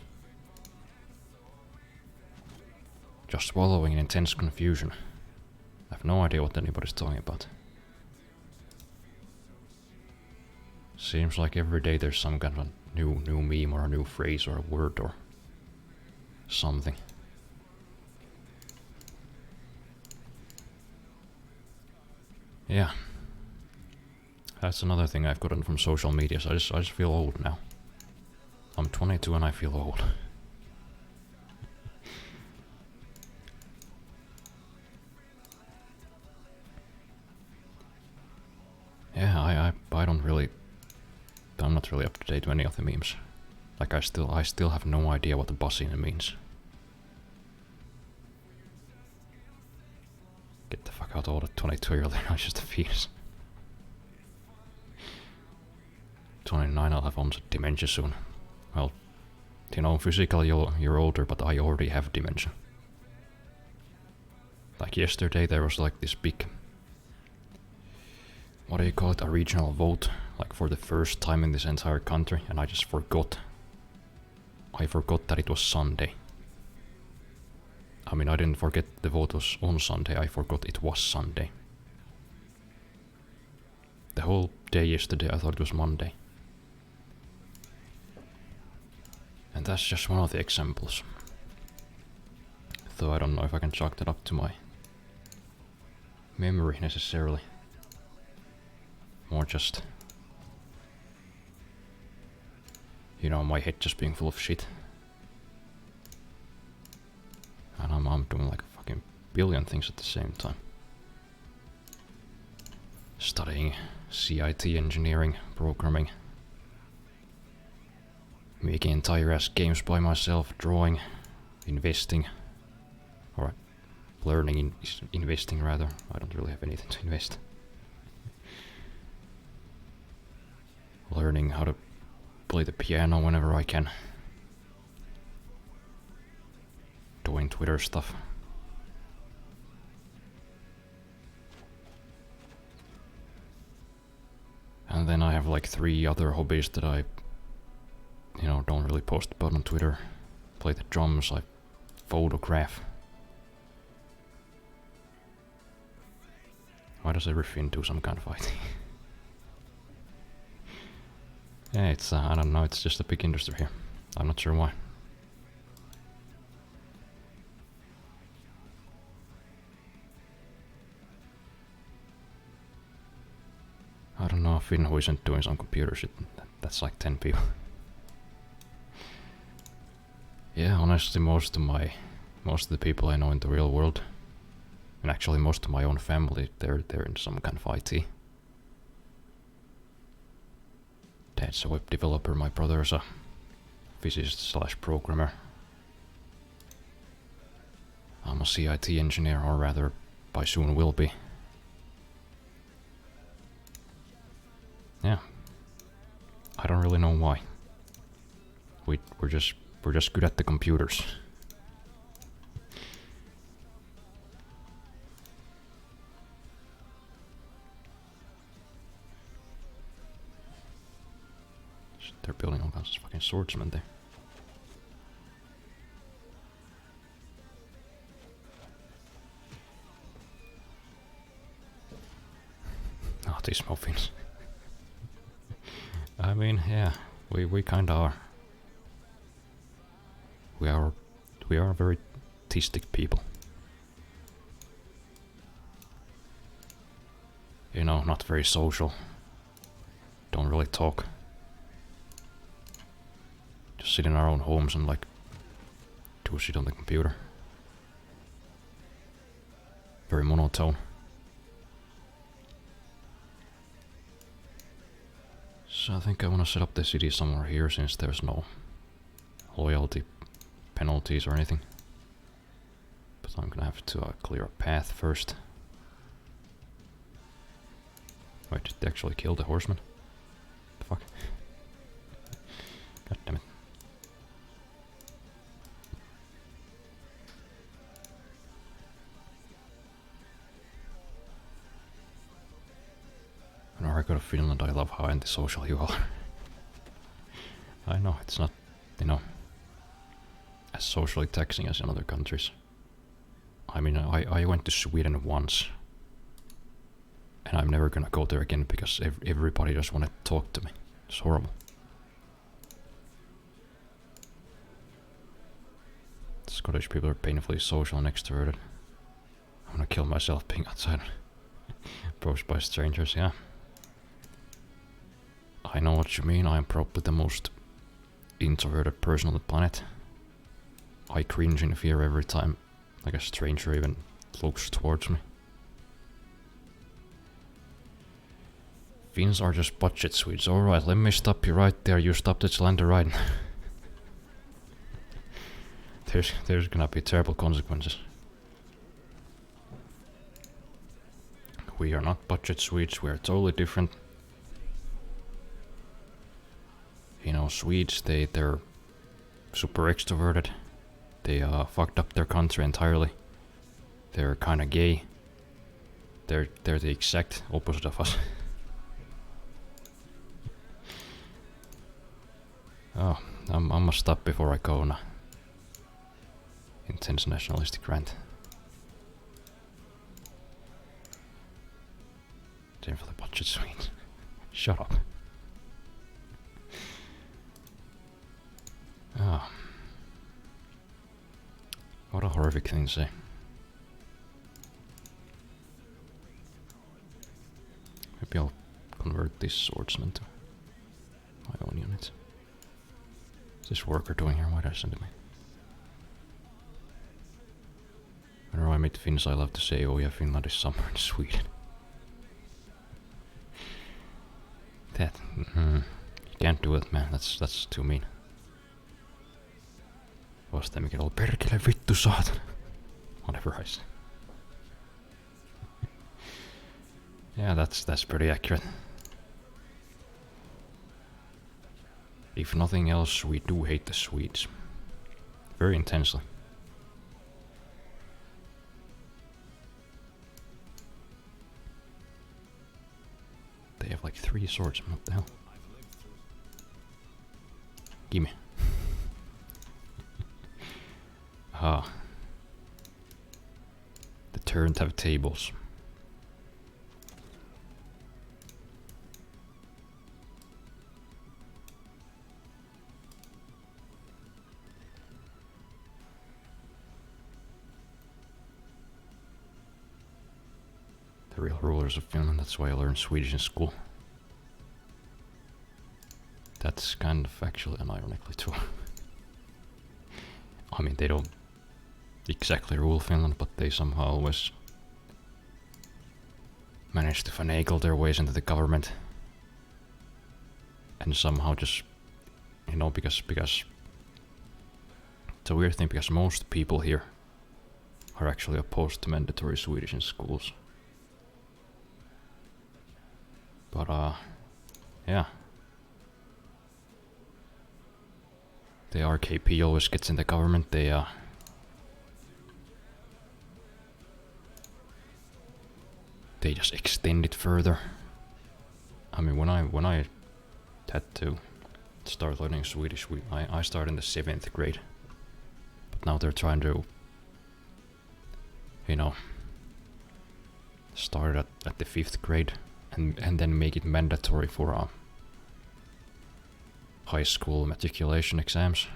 wallowing in intense confusion. I have no idea what anybody's talking about. Seems like every day there's some kind of new meme or a new phrase or a word or something. Yeah. That's another thing I've gotten from social media, so I just feel old now. I'm 22 and I feel old. Yeah, I don't really... I'm not really up to date with any of the memes. Like I still have no idea what the buzzing means. Get the fuck out of the 22-year-old, they're not just a fetus. 29, I'll have onset dementia soon. Well, you know, physically you're older, but I already have dementia. Like yesterday there was like this big... what do you call it? A regional vote. Like for the first time in this entire country, and I just forgot. I forgot that it was Sunday. I mean, I didn't forget the vote was on Sunday, I forgot it was Sunday. The whole day yesterday I thought it was Monday. And that's just one of the examples. Though I don't know if I can chalk that up to my memory necessarily. More just, you know, my head just being full of shit. And I'm doing like a fucking billion things at the same time. Studying CIT engineering, programming. Making entire ass games by myself, drawing, investing. Or learning, investing rather. I don't really have anything to invest. Learning how to play the piano whenever I can. Doing Twitter stuff. And then I have like 3 other hobbies that I, you know, don't really post about on Twitter. Play the drums, I photograph. Why does everything do some kind of IT? Yeah, it's, I don't know, it's just a big industry here. I'm not sure why. I don't know if Finho isn't doing some computer shit. That's like 10 people. Yeah, honestly, most of the people I know in the real world, and actually most of my own family, they're in some kind of IT. Dad's a web developer, my brother's a physicist / programmer. I'm a CIT engineer, or rather, by soon will be. Yeah. I don't really know why. We're just good at the computers. They're building all kinds of fucking swordsmen there. Oh, these muffins. I mean, yeah, we kinda are. We are very artistic people. You know, not very social. Don't really talk. Just sit in our own homes and like do shit on the computer. Very monotone. So I think I want to set up the city somewhere here since there's no loyalty penalties or anything. But I'm gonna have to clear a path first. Wait, did they actually kill the horseman? The fuck? God damn it. Whenever I go to Finland, I love how antisocial you are. I know, it's not, you know, as socially taxing as in other countries. I mean, I went to Sweden once. And I'm never gonna go there again because everybody just wanna talk to me. It's horrible. Scottish people are painfully social and extroverted. I'm gonna kill myself being outside. Approached by strangers, yeah. I know what you mean, I am probably the most introverted person on the planet. I cringe in fear every time like a stranger even looks towards me. Finns are just budget Swedes. Alright, let me stop you right there. You stopped at land right. There's gonna be terrible consequences. We are not budget Swedes, we are totally different. You know, Swedes, they're super extroverted. They fucked up their country entirely. They're kinda gay. They're the exact opposite of us. Oh, I must stop before I go on a intense nationalistic rant. Same for the budget Swedes. Shut up. Ah. What a horrific thing to say. Maybe I'll convert this swordsman to my own unit. What's this worker doing here? Why did I send him in? Whenever I meet Finns, I love to say, oh yeah, Finland is somewhere in Sweden. That, you can't do it, man. That's too mean. Vasta mikä on perkele vittu saatana. Whatever I say. Yeah, that's pretty accurate. If nothing else, we do hate the Swedes. Very intensely. They have like 3 swords, what the hell? Gimme. Ah. The turned have tables. The real rulers of Finland, that's why I learned Swedish in school. That's kind of actually and ironically true. I mean, they don't exactly rule Finland, but they somehow always manage to finagle their ways into the government. And somehow just, you know, because it's a weird thing, because most people here are actually opposed to mandatory Swedish in schools. But yeah. The RKP always gets in the government, they just extend it further. I mean, when I had to start learning Swedish, I started in the 7th grade. But now they're trying to, you know, start at the 5th grade and then make it mandatory for high school matriculation exams.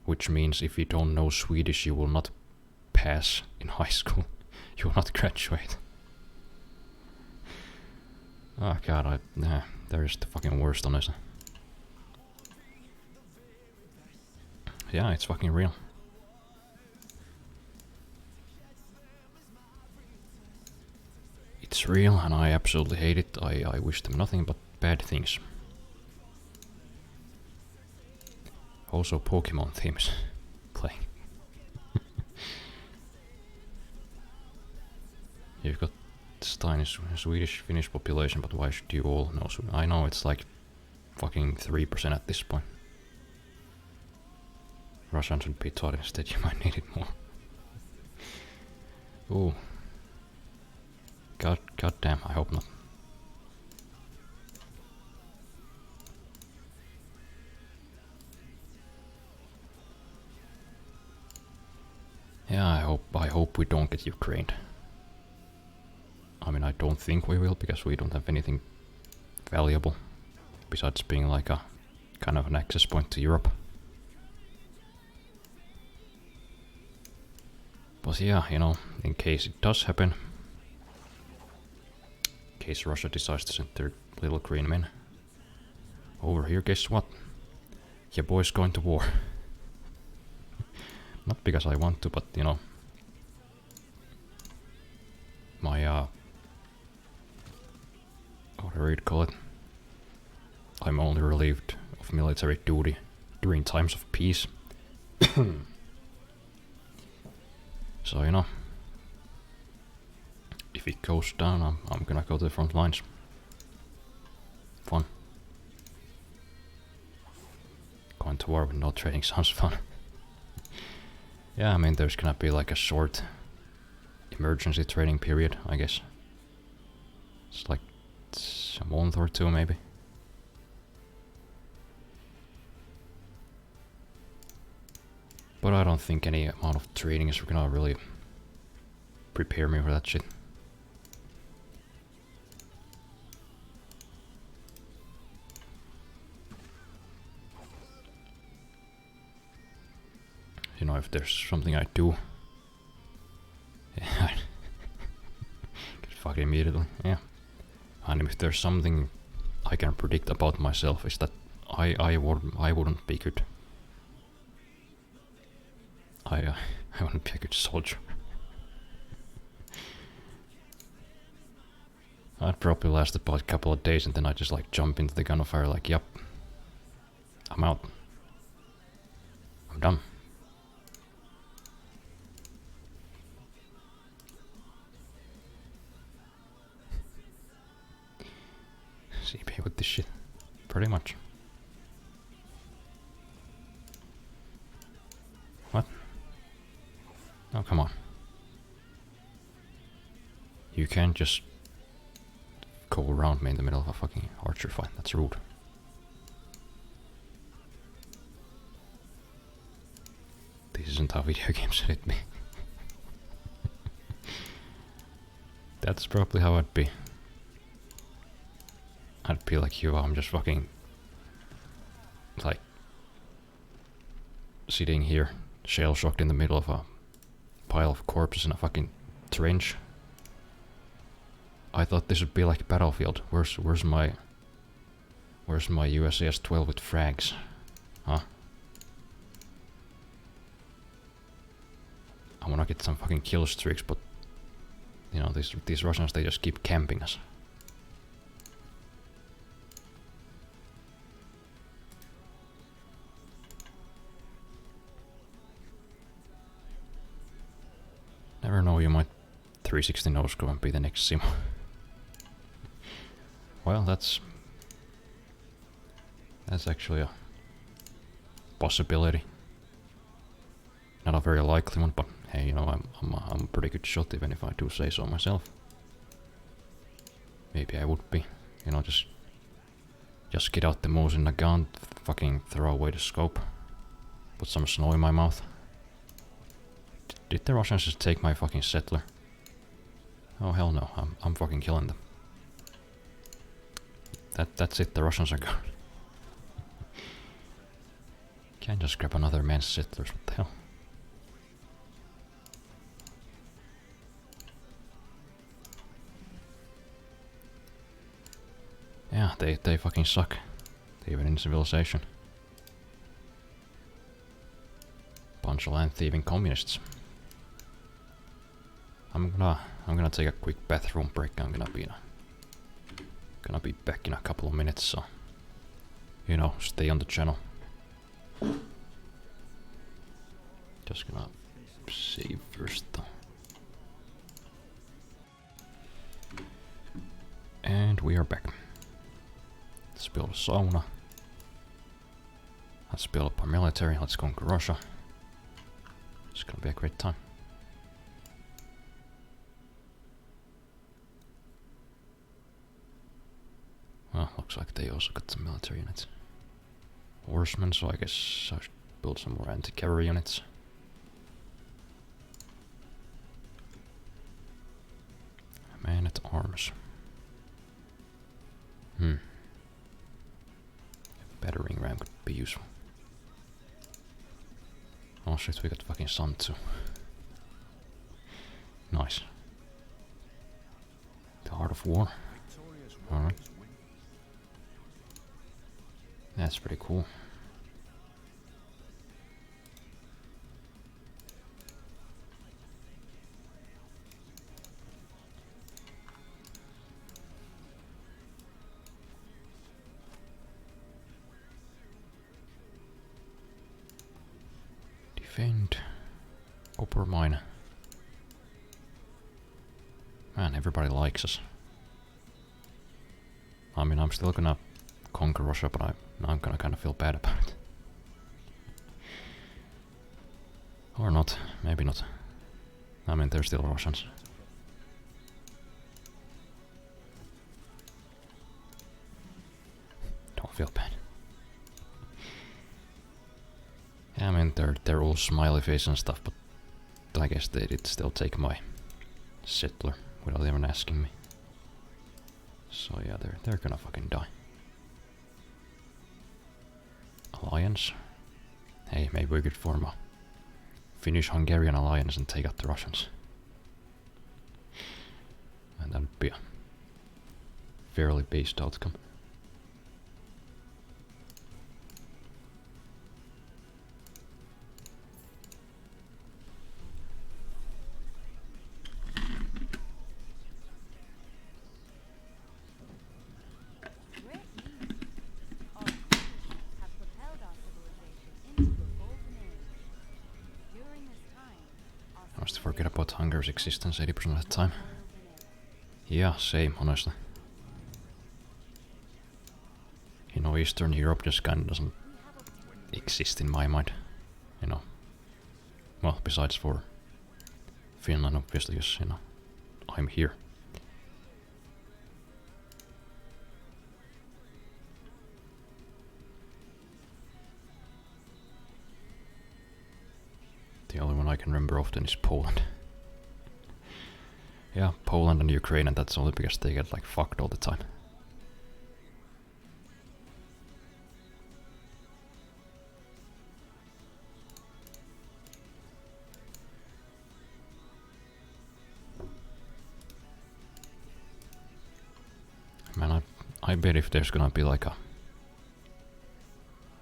Which means if you don't know Swedish, you will not pass in high school. You will not graduate. Oh god, they're just the fucking worst, honestly. Yeah, it's fucking real. It's real and I absolutely hate it. I wish them nothing but bad things. Also Pokemon themes playing. You've got this tiny Swedish Finnish population, but why should you all know Swedish? I know it's like fucking 3% at this point. Russian should be taught instead, you might need it more. Ooh. God damn, I hope not. Yeah, I hope we don't get Ukraine. I mean, I don't think we will, because we don't have anything valuable besides being like a kind of an access point to Europe. But yeah, you know, in case it does happen, in case Russia decides to send their little green men over here, guess what? Your boy's going to war. Not because I want to, but you know, my whatever you'd call it, I'm only relieved of military duty during times of peace. So you know, if it goes down, I'm gonna go to the front lines. Fun. Going to war with no training sounds fun. Yeah, I mean, there's gonna be like a short emergency training period, I guess. It's like a month or two, maybe. But I don't think any amount of training is gonna really prepare me for that shit. You know, if there's something I do, yeah, get fucked immediately, yeah. And if there's something I can predict about myself, is that I wouldn't be good. I wouldn't be a good soldier. I'd probably last about a couple of days and then I'd just like jump into the gunfire like, yep, I'm out. I'm done. CP with this shit, pretty much. What? Oh, come on. You can't just go around me in the middle of a fucking archer fight. That's rude. This isn't how video games hit me. That's probably how I'd be. I'd be like you, I'm just fucking like sitting here, shell shocked in the middle of a pile of corpses in a fucking trench. I thought this would be like a battlefield. Where's my USAS 12 with frags? Huh? I wanna get some fucking kill streaks, but you know, these Russians, they just keep camping us. Never know, you might 360 no-scope and be the next Simo. Well, that's actually a possibility. Not a very likely one, but hey, you know, I'm a pretty good shot, even if I do say so myself. Maybe I would be, you know, just get out the Mosin Nagant, fucking throw away the scope, put some snow in my mouth. Did the Russians just take my fucking settler? Oh hell no, I'm fucking killing them. That's it, the Russians are gone. Can't just grab another man's settlers, what the hell? Yeah, they fucking suck. Even in civilization. Bunch of land thieving communists. I'm gonna take a quick bathroom break. I'm gonna be back in a couple of minutes, so you know, stay on the channel. Just gonna save first though. And we are back. Let's build a sauna. Let's build up our military. Let's conquer Russia. It's gonna be a great time. Well, looks like they also got some military units. Horsemen, so I guess I should build some more anti-cavalry units. Man at arms. A battering ram could be useful. Oh shit, we got fucking sun too. Nice. The Art of War. Alright. That's pretty cool. Defend. Copper mine. Man, everybody likes us. I mean, I'm still gonna conquer Russia, but I'm gonna kind of feel bad about it. Or not, maybe not. I mean, they're still Russians. Don't feel bad. Yeah, I mean, they're all smiley face and stuff, but I guess they did still take my settler without even asking me. So yeah, they're gonna fucking die. Alliance? Hey, maybe we could form a Finnish-Hungarian alliance and take out the Russians. And that would be a fairly based outcome. I must forget about Hungary's existence 80% of the time. Yeah, same, honestly. You know, Eastern Europe just kind of doesn't exist in my mind. You know. Well, besides for Finland, obviously, because, you know, I'm here. The only one I can remember often is Poland. Yeah, Poland and Ukraine, and that's only because they get like fucked all the time. Man, I bet if there's gonna be like a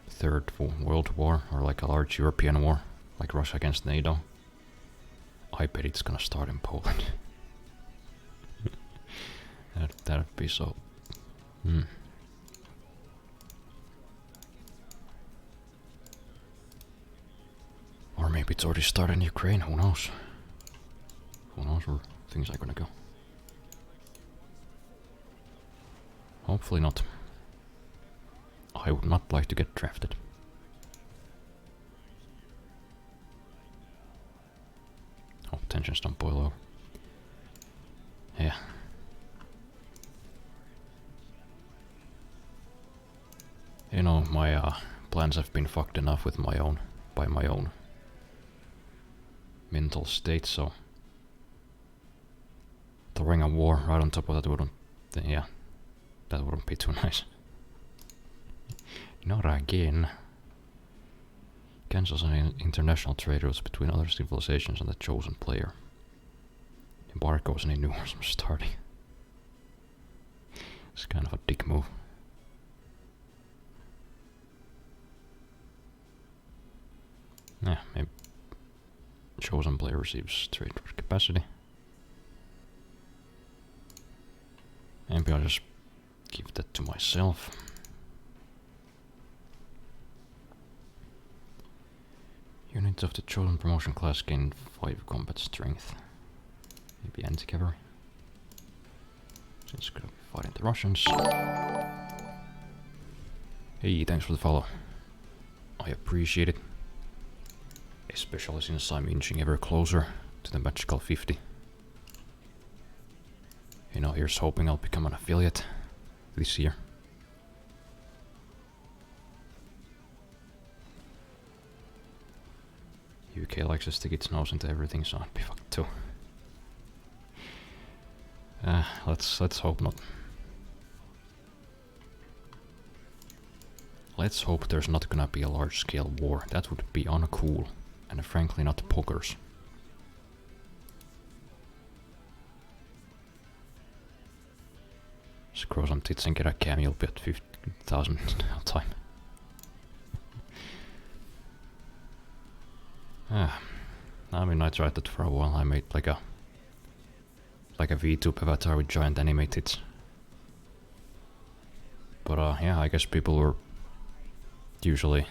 third world war or like a large European war, like Russia against NATO, I bet it's gonna start in Poland. That'd be so. Or maybe it's already started in Ukraine, who knows? Who knows where things are gonna go. Hopefully not. I would not like to get drafted. Hope tensions don't boil over. Yeah. You know, my plans have been fucked enough with by my own mental state, so throwing a war right on top of that wouldn't, yeah, that wouldn't be too nice. Not again. Cancels any international trade routes between other civilizations and the chosen player. Embargoes any new wars from starting. It's kind of a dick move. Yeah, maybe chosen player receives trade route capacity. Maybe I'll just give that to myself. Units of the chosen promotion class gain 5 combat strength. Maybe anti-cavalry. Since gonna be fighting the Russians. Hey, thanks for the follow. I appreciate it. Especially since I'm inching ever closer to the magical 50. You know, here's hoping I'll become an affiliate this year. UK likes to stick its nose into everything, so I'd be fucked too. Let's hope not. Let's hope there's not gonna be a large-scale war. That would be uncool, and frankly not pokers. Just grow some tits and get a cameo bit 50,000 all time. I mean, I tried that for a while. I made like a VTube avatar with giant anime tits. But yeah, I guess people were usually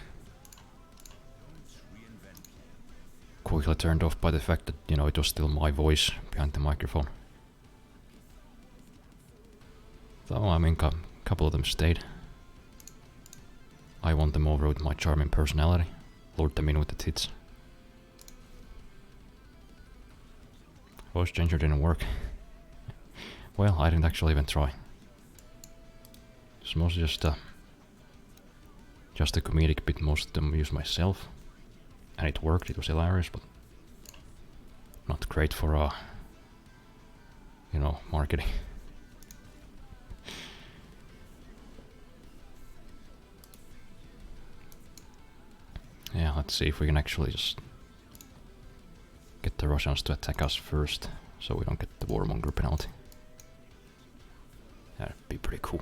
quickly turned off by the fact that, you know, it was still my voice behind the microphone. So, I mean, a couple of them stayed. I won them over with my charming personality, lured them in with the tits. Voice changer didn't work. Well, I didn't actually even try. It's mostly just a comedic bit. Most of them use myself, and it worked. It was hilarious, but not great for you know, marketing. Yeah, let's see if we can actually just get the Russians to attack us first, so we don't get the warmonger penalty. That'd be pretty cool.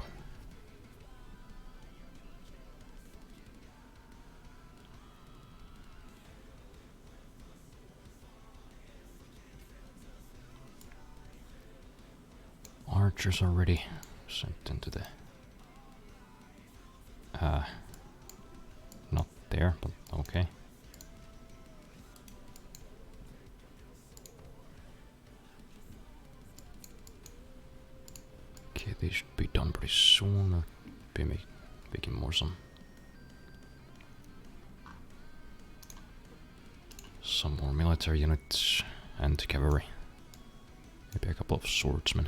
Archers already sent into the... not there, but okay. Okay, they should be done pretty soon, or be making more some more military units and cavalry. Maybe a couple of swordsmen,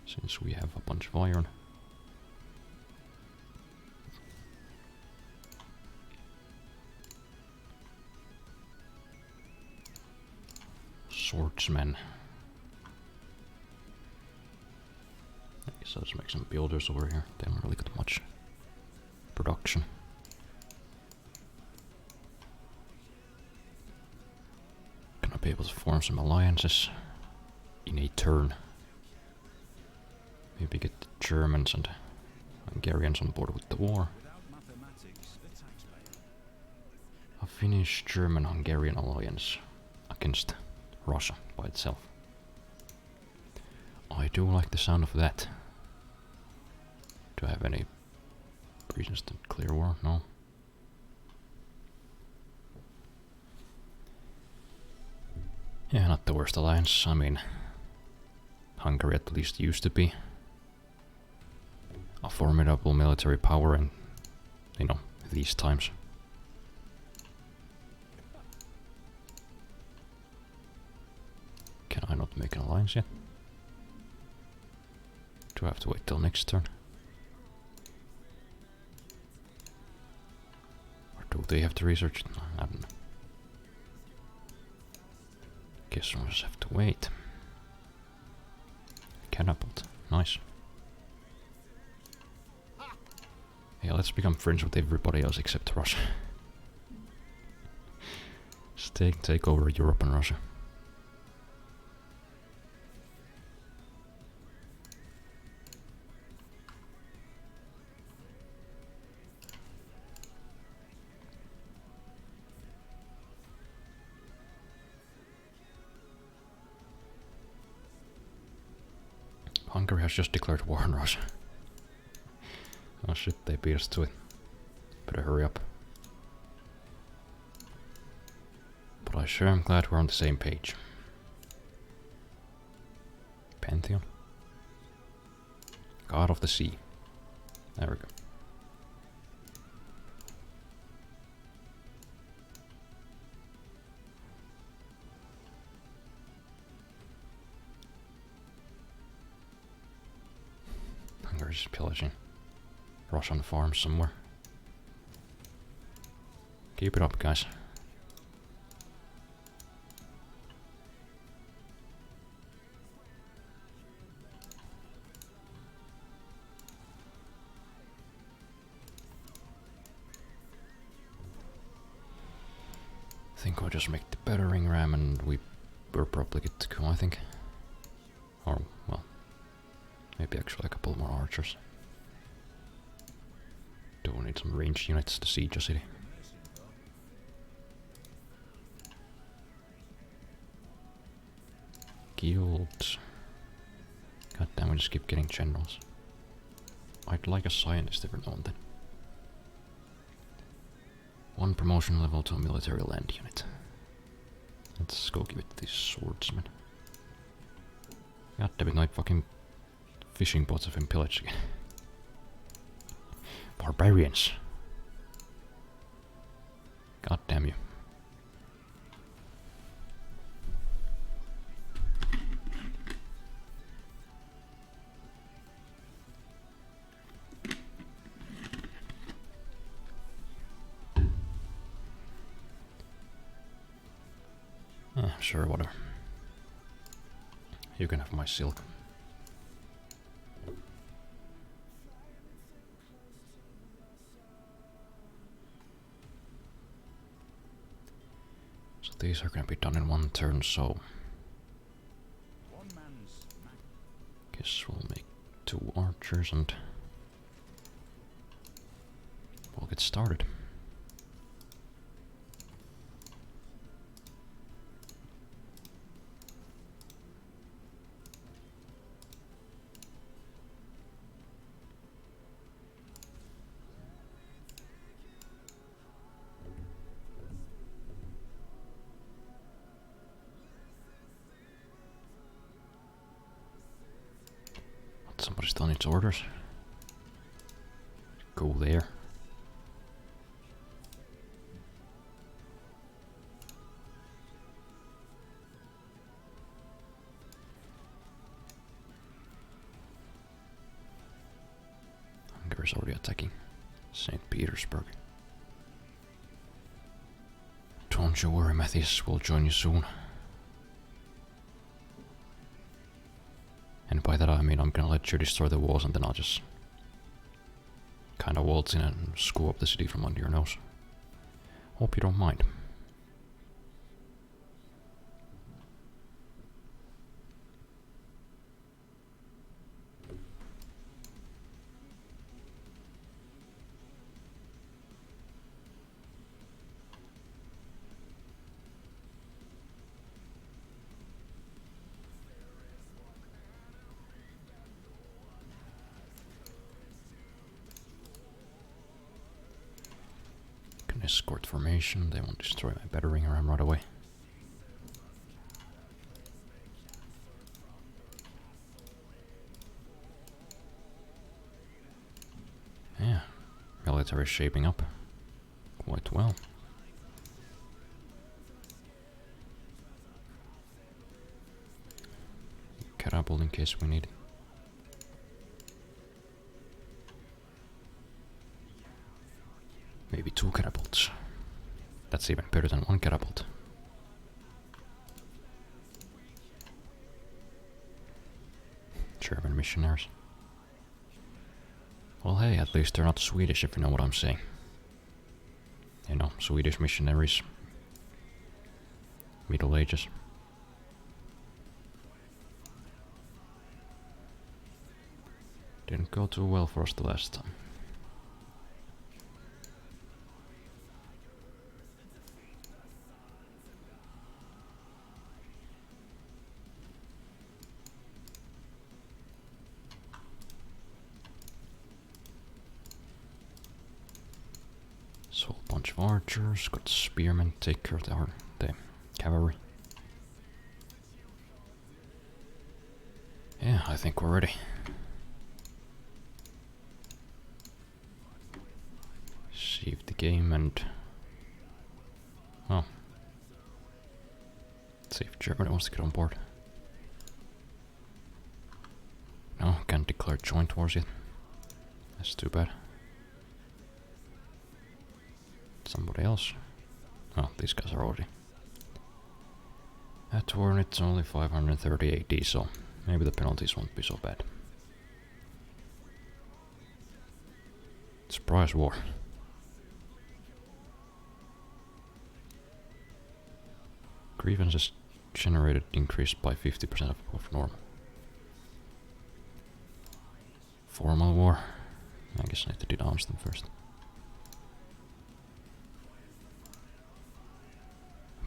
since we have a bunch of iron. Swordsmen. I guess I'll just make some builders over here. They haven't really got much production. Gonna be able to form some alliances in a turn. Maybe get the Germans and Hungarians on board with the war. A Finnish-German-Hungarian alliance against Russia by itself. I do like the sound of that. Do I have any reasons to declare war? No. Yeah, not the worst alliance. I mean, Hungary at least used to be a formidable military power in, you know, these times. Can I not make an alliance yet? Do I have to wait till next turn? Or do they have to research it? I don't know. Guess we'll just have to wait. Catapult. Nice. Yeah, let's become friends with everybody else except Russia. Just take over Europe and Russia. Hungary has just declared war on Russia. Oh shit, they beat us to it. Better hurry up. But I sure am glad we're on the same page. Pantheon? God of the Sea. There we go. Hungary's pillaging Russian farms somewhere. Keep it up, guys. I think we'll just make the battering ram and we're probably good to go, I think. Or, well, maybe actually a couple more archers. Do we need some ranged units to siege a city? Guilds. God damn, we just keep getting generals. I'd like a scientist every now and then. 1 promotion level to a military land unit. Let's go give it to these swordsmen. God damn it, my fucking fishing boats have been pillaged again. Barbarians. God damn you. Sure, whatever. You can have my silk. So these are gonna be done in 1 turn, so guess we'll make 2 archers and we'll get started. Somebody still needs orders. Go there. Hungary's already attacking St. Petersburg. Don't you worry, Matthias, we'll join you soon. And by that I mean I'm gonna let you destroy the walls and then I'll just kinda waltz in and scoop up the city from under your nose. Hope you don't mind. Escort formation, they won't destroy my battering ram right away. Yeah, military is shaping up quite well. Carabble in case we need it. Maybe 2 catapults. That's even better than 1 catapult. German missionaries. Well, hey, at least they're not Swedish, if you know what I'm saying. You know, Swedish missionaries Middle Ages. Didn't go too well for us the last time. So a whole bunch of archers, got spearmen, take care of the cavalry. Yeah, I think we're ready. Save the game and... oh. Let's see if Germany wants to get on board. No, can't declare joint wars yet. That's too bad. Somebody else. Oh, these guys are already. At war, it's only 530 AD, so maybe the penalties won't be so bad. Surprise war. Grievances generated increased by 50% of normal. Formal war. I guess I need to denounce them first.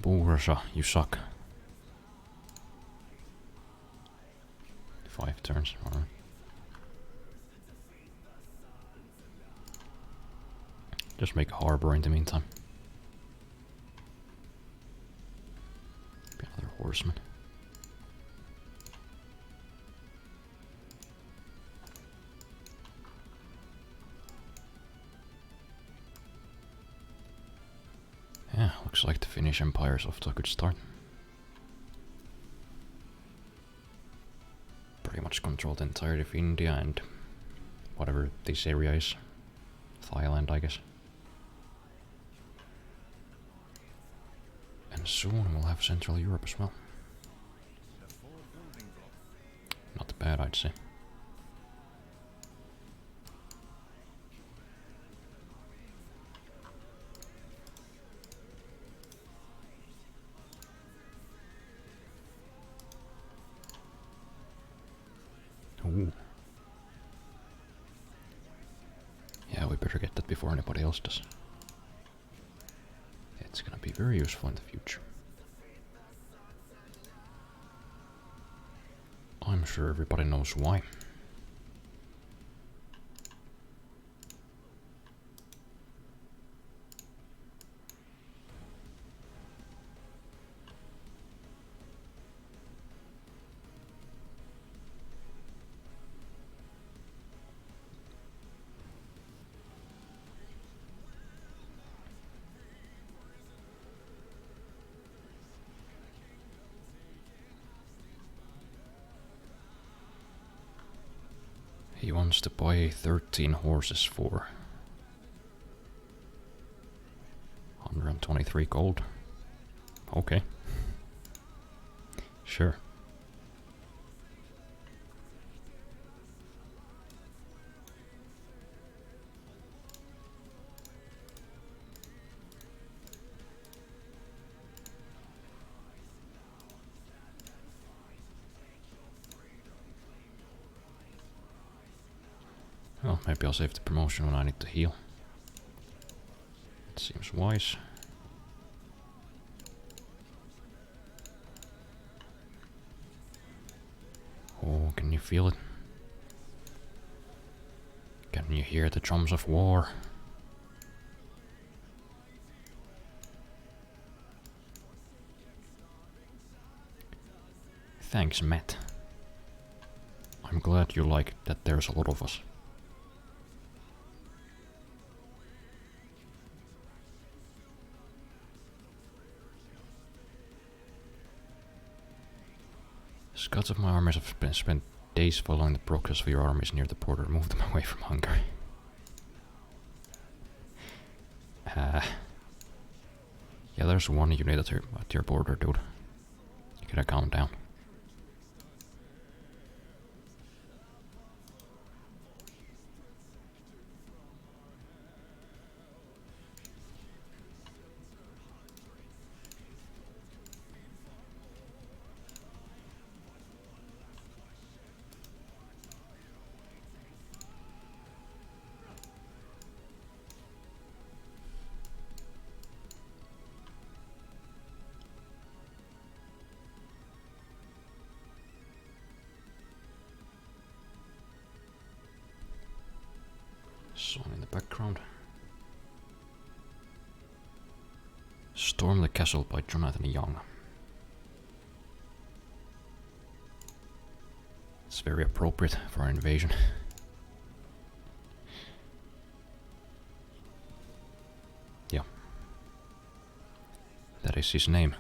Boo Russia, you suck. 5 turns, alright. Just make a harbor in the meantime. Be another horseman. Yeah, looks like the Finnish Empire is off to a good start. Pretty much control the entirety of India and whatever this area is. Thailand, I guess. And soon we'll have Central Europe as well. Not bad, I'd say. Ooh. Yeah, we better get that before anybody else does. It's gonna be very useful in the future. I'm sure everybody knows why. He wants to buy 13 horses for 123 gold. Okay. Sure. Well, maybe I'll save the promotion when I need to heal. It seems wise. Oh, can you feel it? Can you hear the drums of war? Thanks, Matt. I'm glad you like that there's a lot of us. Scouts of my armies have spent days following the progress of your armies near the border. Move them away from Hungary. Yeah, there's one unit at your border, dude. You gotta calm down. song in the background. Storm the Castle by Jonathan Young. It's very appropriate for an invasion. Yeah. That is his name.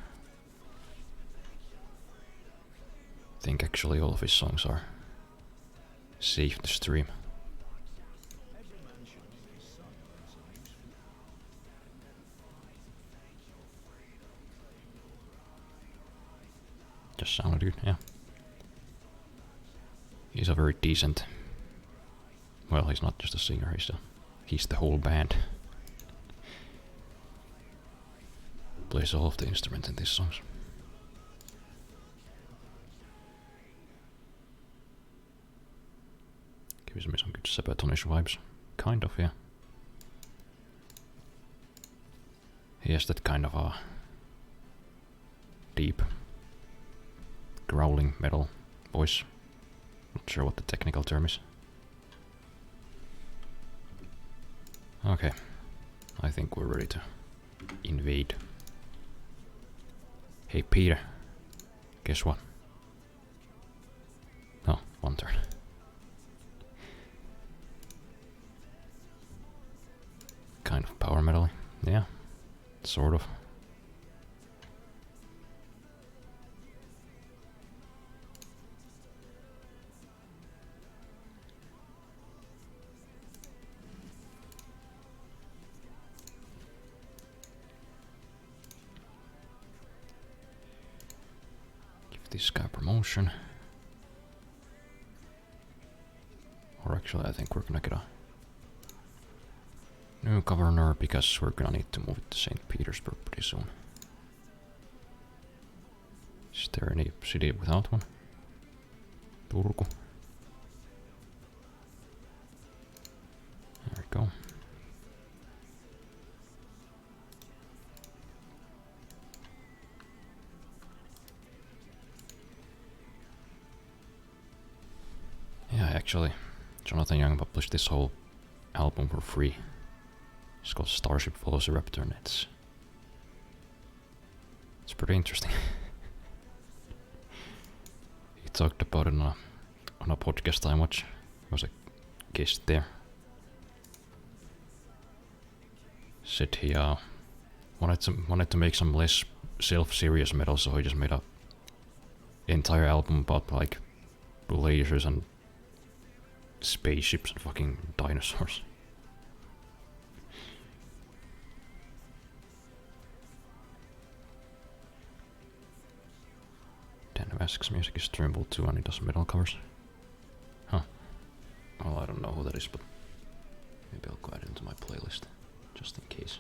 I think actually all of his songs are safe to stream. Just sounded good, yeah. He's a very decent. Well, he's not just a singer, he's the whole band. Plays all of the instruments in these songs. Gives me some good Sabatonish vibes. Kind of, yeah. He has that kind of a deep, growling metal voice. Not sure what the technical term is. Okay, I think we're ready to invade. Hey Peter, guess what? Oh, one turn. Kind of power metal, yeah, sort of. Give this guy promotion. Or actually, I think we're gonna get a new governor because we're gonna need to move it to St. Petersburg pretty soon. Is there any city without one? Turku. There we go. Yeah, actually, Jonathan Young published this whole album for free. It's called Starship Velociraptor, and it's pretty interesting. He talked about it on a podcast I watched. He was a guest there. Said he wanted to make some less self-serious metal, so he just made a entire album about like lasers and spaceships and fucking dinosaurs. Dan Vask's music is streamable too, and he does metal covers. Huh. Well, I don't know who that is, but maybe I'll go add it into my playlist, just in case.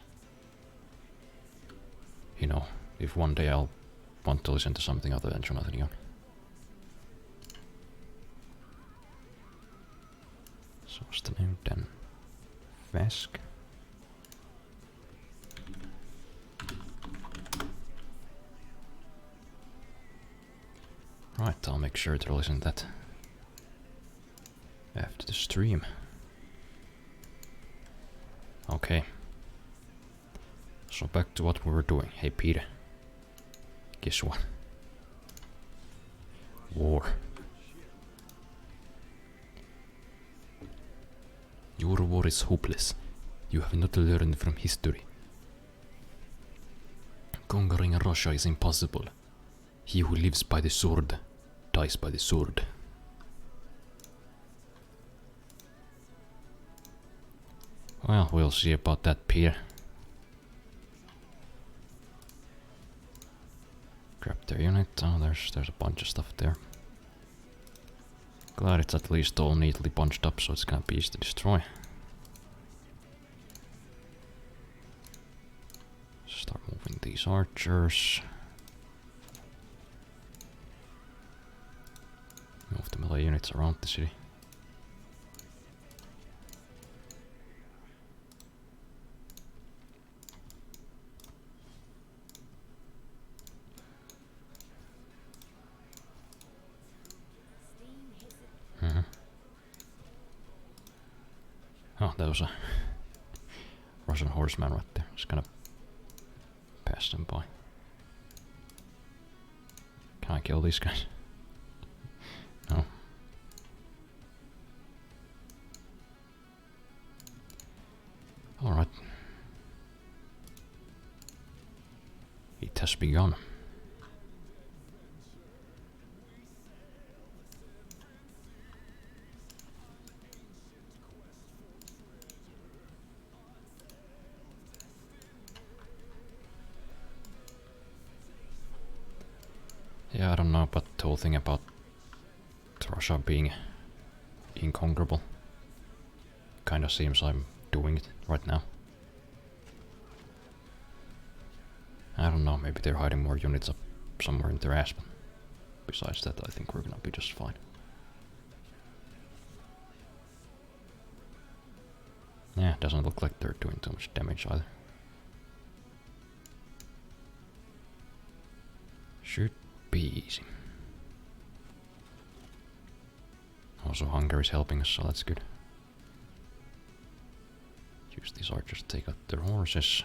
You know, if one day I'll want to listen to something other than Jonathan Young. So what's the name? Dan Vask. Right, I'll make sure to listen to that after the stream. Okay. So back to what we were doing. Hey Peter. Guess what? War. Your war is hopeless. You have not learned from history. Conquering Russia is impossible. He who lives by the sword dies by the sword. Well, we'll see about that, Peter. Grab their unit. Oh, there's a bunch of stuff there. Glad it's at least all neatly bunched up, so it's gonna be easy to destroy. Start moving these archers. Move the melee units around the city. Oh, that was a Russian horseman right there. Just gonna pass them by. Can I kill these guys? No. Alright. It has begun. Yeah, I don't know about the whole thing about Russia being inconquerable. Kinda seems I'm doing it right now. I don't know, maybe they're hiding more units up somewhere in their ass, but besides that I think we're gonna be just fine. Yeah, doesn't look like they're doing too much damage either. Should be easy. Also Hungary's helping us, so that's good. Use these archers to take out their horses.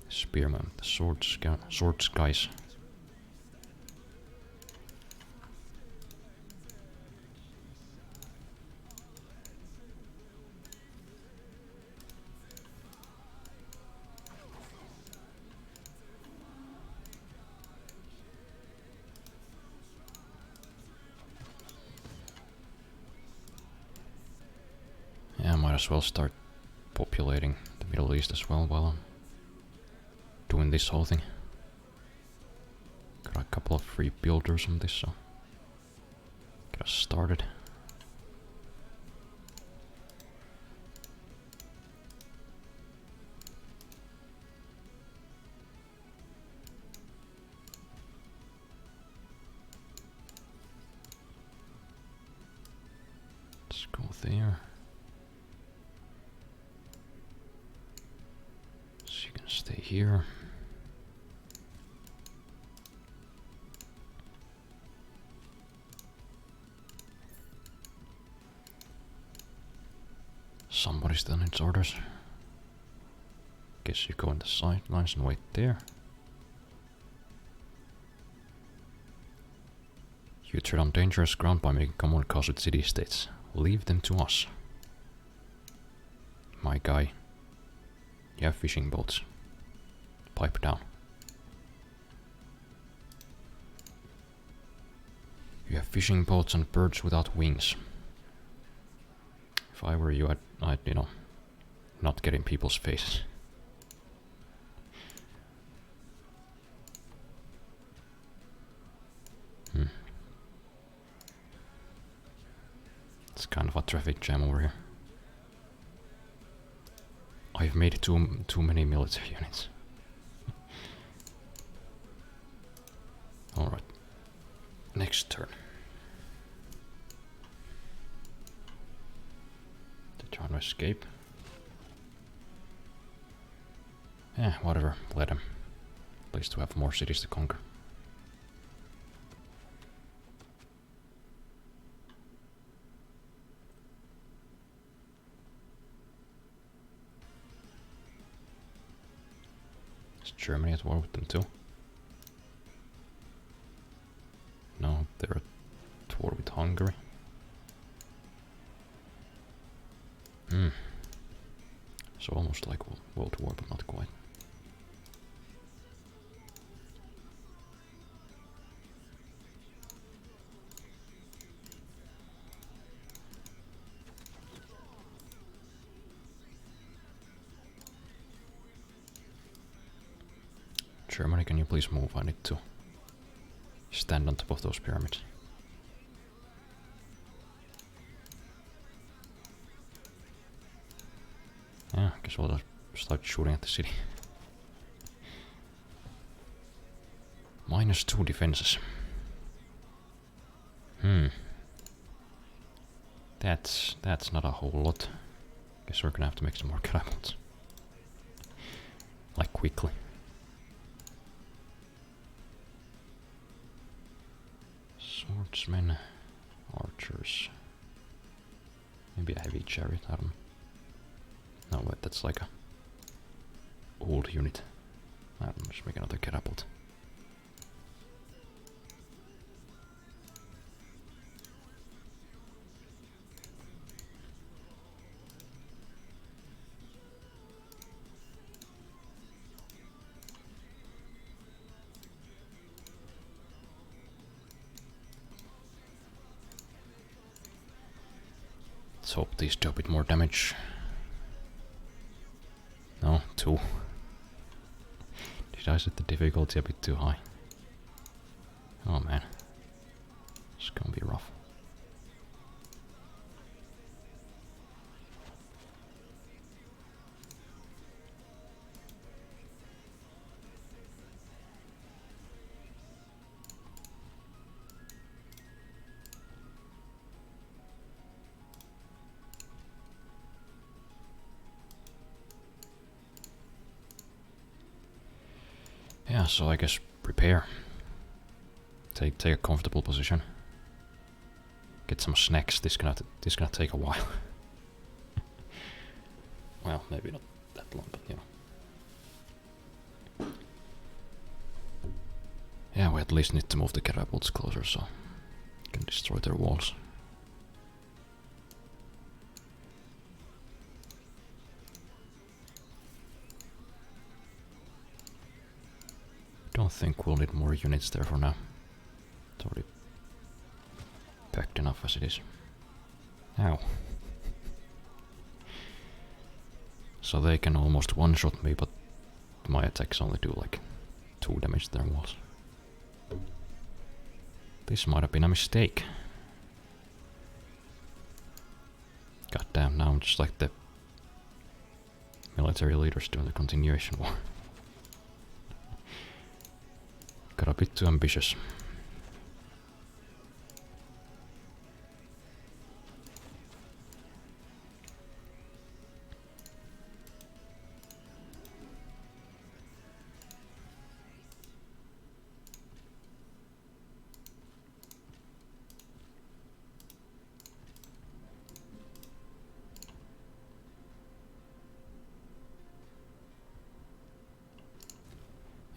Spearmen, the swords guys. Yeah, I might as well start populating the Middle East as well while I'm doing this whole thing. Got a couple of free builders on this, so get us started. Let's go there. So you can stay here. Somebody still needs orders. Guess you go in the sidelines and wait there. You tread on dangerous ground by making common cause with city-states. Leave them to us. My guy. You have fishing boats. Pipe down. You have fishing boats and birds without wings. If I were you, I'd, you know, not get in people's faces. It's kind of a traffic jam over here. I've made too many military units. Alright. Next turn. They're trying to escape. Yeah, whatever. Let them. At least we have more cities to conquer. Is Germany at war with them too? No, they're at war with Hungary. So almost like World War, but not quite. Germany, can you please move? I need to stand on top of those pyramids. Yeah, I guess we'll start shooting at the city. -2 defenses. That's not a whole lot. Guess we're gonna have to make some more catapults. Like quickly. Swordsmen, archers, maybe a heavy chariot, I don't know. Oh wait, that's like a old unit. I'll just make another catapult. Let's hope these do a bit more damage. No, 2. Did I set the difficulty a bit too high? Oh man. It's gonna be rough. Yeah, so I guess prepare. Take a comfortable position. Get some snacks. This gonna take a while. Well, maybe not that long, but you know. Yeah, we at least need to move the catapults closer so we can destroy their walls. Don't think we'll need more units there for now. It's already packed enough as it is. Ow. So they can almost one-shot me, but my attacks only do like 2 damage to their walls. This might have been a mistake. God damn, now I'm just like the military leaders doing the continuation war. Got a bit too ambitious.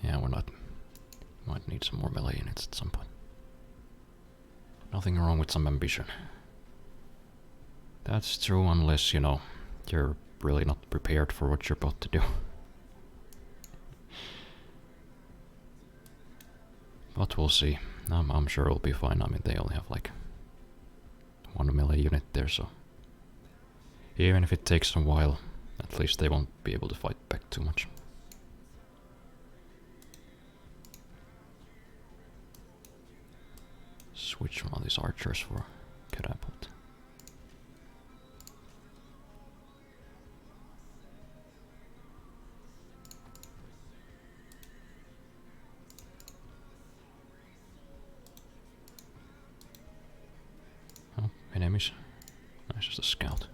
Yeah, we're not. Might need some more melee units at some point. Nothing wrong with some ambition. That's true unless, you know, you're really not prepared for what you're about to do. But we'll see. I'm sure it'll be fine. I mean, they only have like 1 melee unit there, so even if it takes a while, at least they won't be able to fight back too much. Switch one of these archers for catapult. Oh, enemies. Nice, just a scout.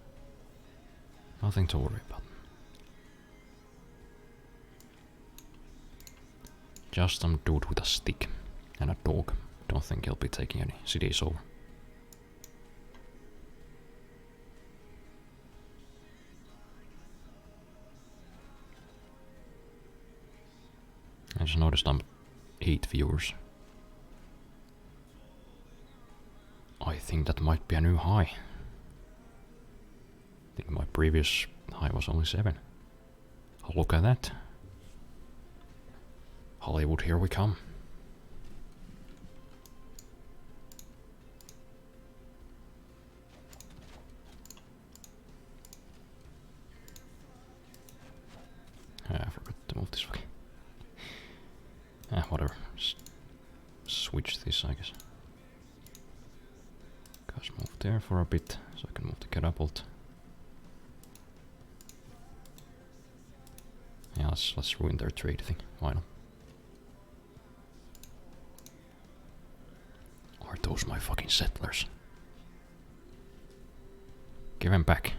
Nothing to worry about. Just some dude with a stick and a dog. Don't think he'll be taking any cities over. I just noticed I'm 8 viewers. I think that might be a new high. I think my previous high was only 7. Oh, look at that. Hollywood, here we come. I forgot to move this way. Whatever. Just switch this, I guess. Guys, move there for a bit, so I can move the catapult. Yeah, let's ruin their trade thing. Why not? Are those my fucking settlers? Give them back.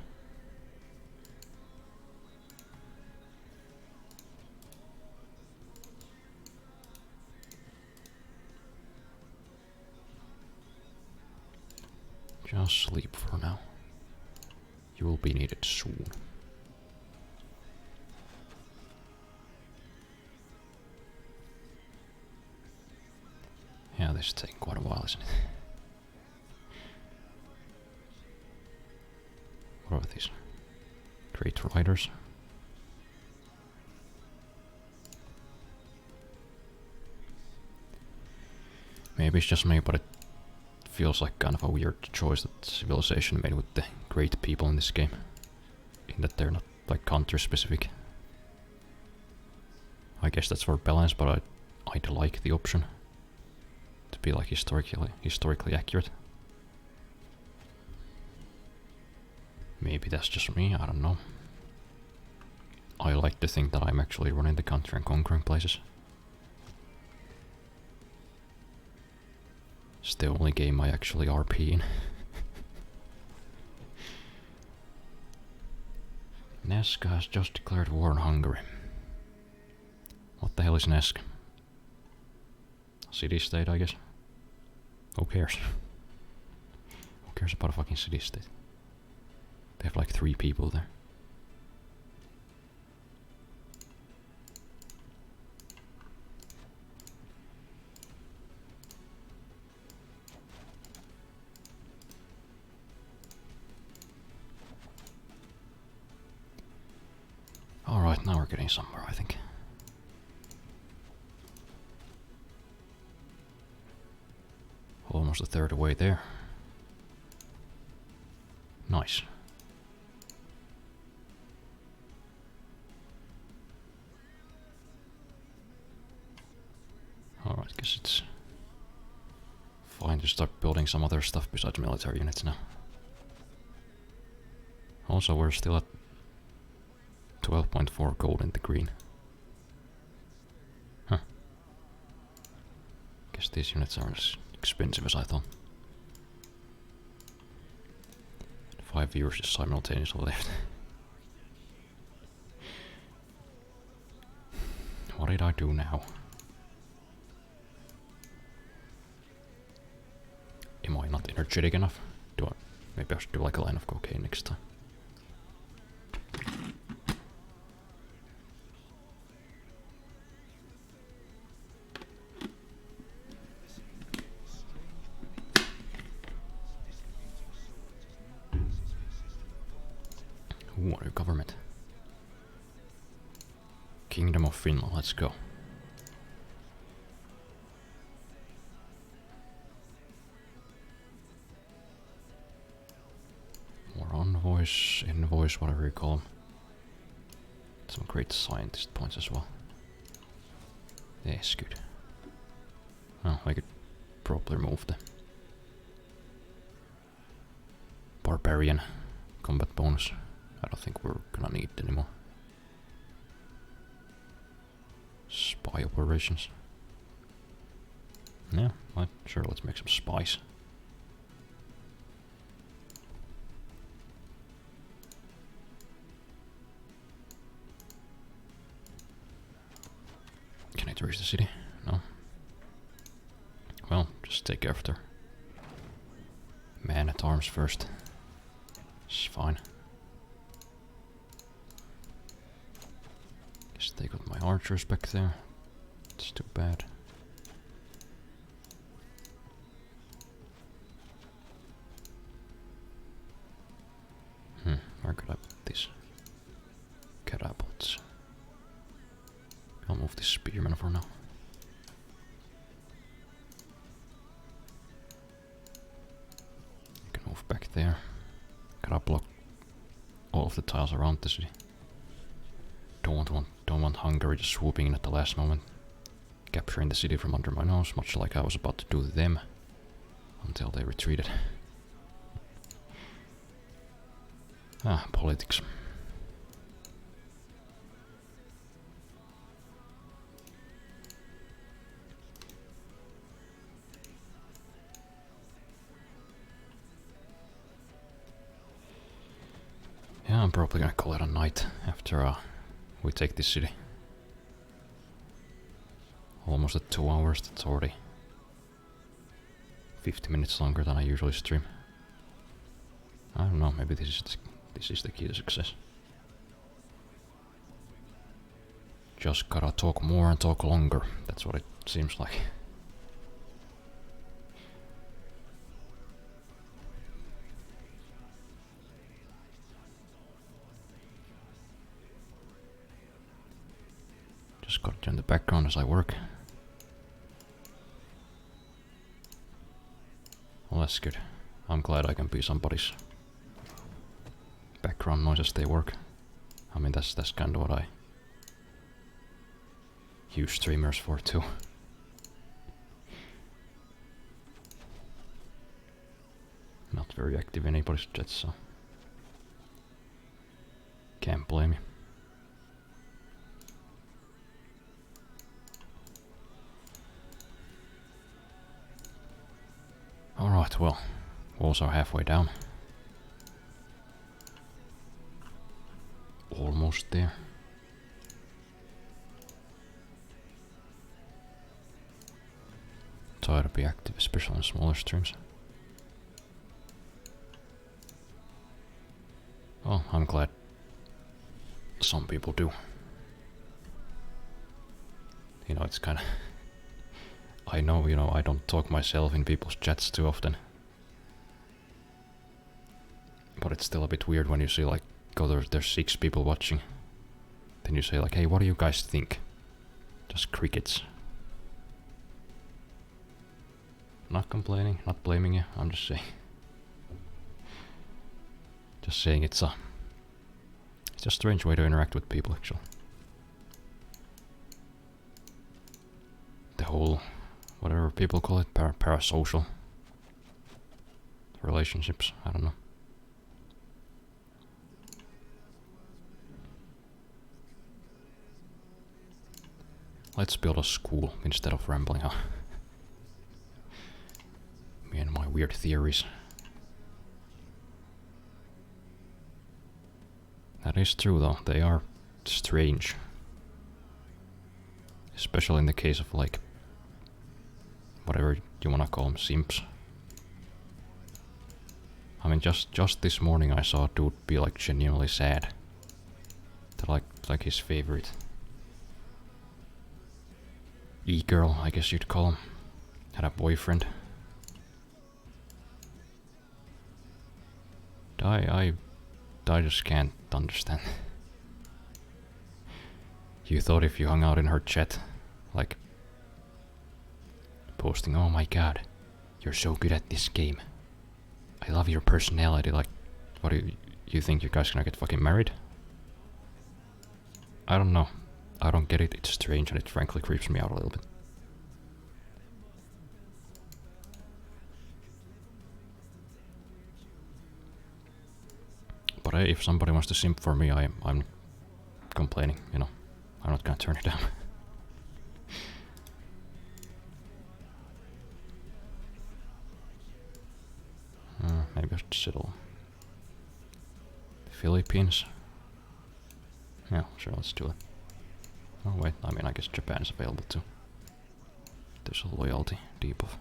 Just sleep for now. You will be needed soon. this is taking quite a while, isn't it? What are these? Great riders. Maybe it's just me, but it feels like kind of a weird choice that Civilization made with the great people in this game. In that they're not like country specific. I guess that's for balance, but I'd like the option to be like historically accurate. Maybe that's just me, I don't know. I like to think that I'm actually running the country and conquering places. It's the only game I actually RP in. Neska has just declared war on Hungary. What the hell is Neska? City-state, I guess. Who cares? Who cares about a fucking city-state? They have like 3 people there. Alright, now we're getting somewhere, I think. Almost a third away there. Nice. Alright, guess it's fine to start building some other stuff besides military units now. Also, we're still at 12.4 gold in the green. Huh. Guess these units aren't as expensive as I thought. 5 viewers just simultaneously left. What did I do now? Am I not energetic enough? Maybe I should do like a line of cocaine next time. What a government. Kingdom of Finland, let's go. More envoys, whatever you call them. Some great scientist points as well. Yes, good. Oh, I could probably remove the barbarian combat bonus. I don't think we're gonna need it anymore. Spy operations. Yeah, well, sure, let's make some spies. Can I reach the city? No. Well, just take after. Man at arms first. It's fine. Guess they got my archers back there. It's too bad. Where could I put these catapults? I'll move this spearman for now. You can move back there. Gotta block all of the tiles around the city. Don't want Hungary just swooping in at the last moment, capturing the city from under my nose, much like I was about to do to them, until they retreated. Politics. Yeah, I'm probably gonna call it a night after we take this city. Almost at 2 hours, that's already 50 minutes longer than I usually stream. I don't know, maybe this is the key to success. Just gotta talk more and talk longer, that's what it seems like. Just got it in the background as I work. Well, that's good. I'm glad I can be somebody's background noise as they work. I mean, that's kind of what I use streamers for too. Not very active in anybody's chat, so can't blame you. Alright, well, walls are halfway down. Almost there. Try to be active, especially on smaller streams. Well, I'm glad some people do. You know, it's kinda... I know, you know, I don't talk myself in people's chats too often. But it's still a bit weird when you see like, oh, there's 6 people watching. Then you say like, hey, what do you guys think? Just crickets. Not complaining, not blaming you, I'm just saying. Just saying it's a strange way to interact with people, actually. The whole, whatever people call it, parasocial relationships, I don't know. Let's build a school instead of rambling, huh? Me and my weird theories. That is true though, they are strange. Especially in the case of like, whatever you wanna call them, simps. I mean, just this morning I saw a dude be like genuinely sad. That like his favorite e-girl, I guess you'd call him, had a boyfriend. I just can't understand. You thought if you hung out in her chat, like posting, oh my god, you're so good at this game. I love your personality, like, what do you think you guys gonna get fucking married? I don't know. I don't get it, it's strange and it frankly creeps me out a little bit. But hey, if somebody wants to simp for me, I'm complaining, you know. I'm not gonna turn it down. Maybe I should settle. Philippines? Yeah, sure, let's do it. Oh wait, I mean, I guess Japan is available too. There's a loyalty debuff.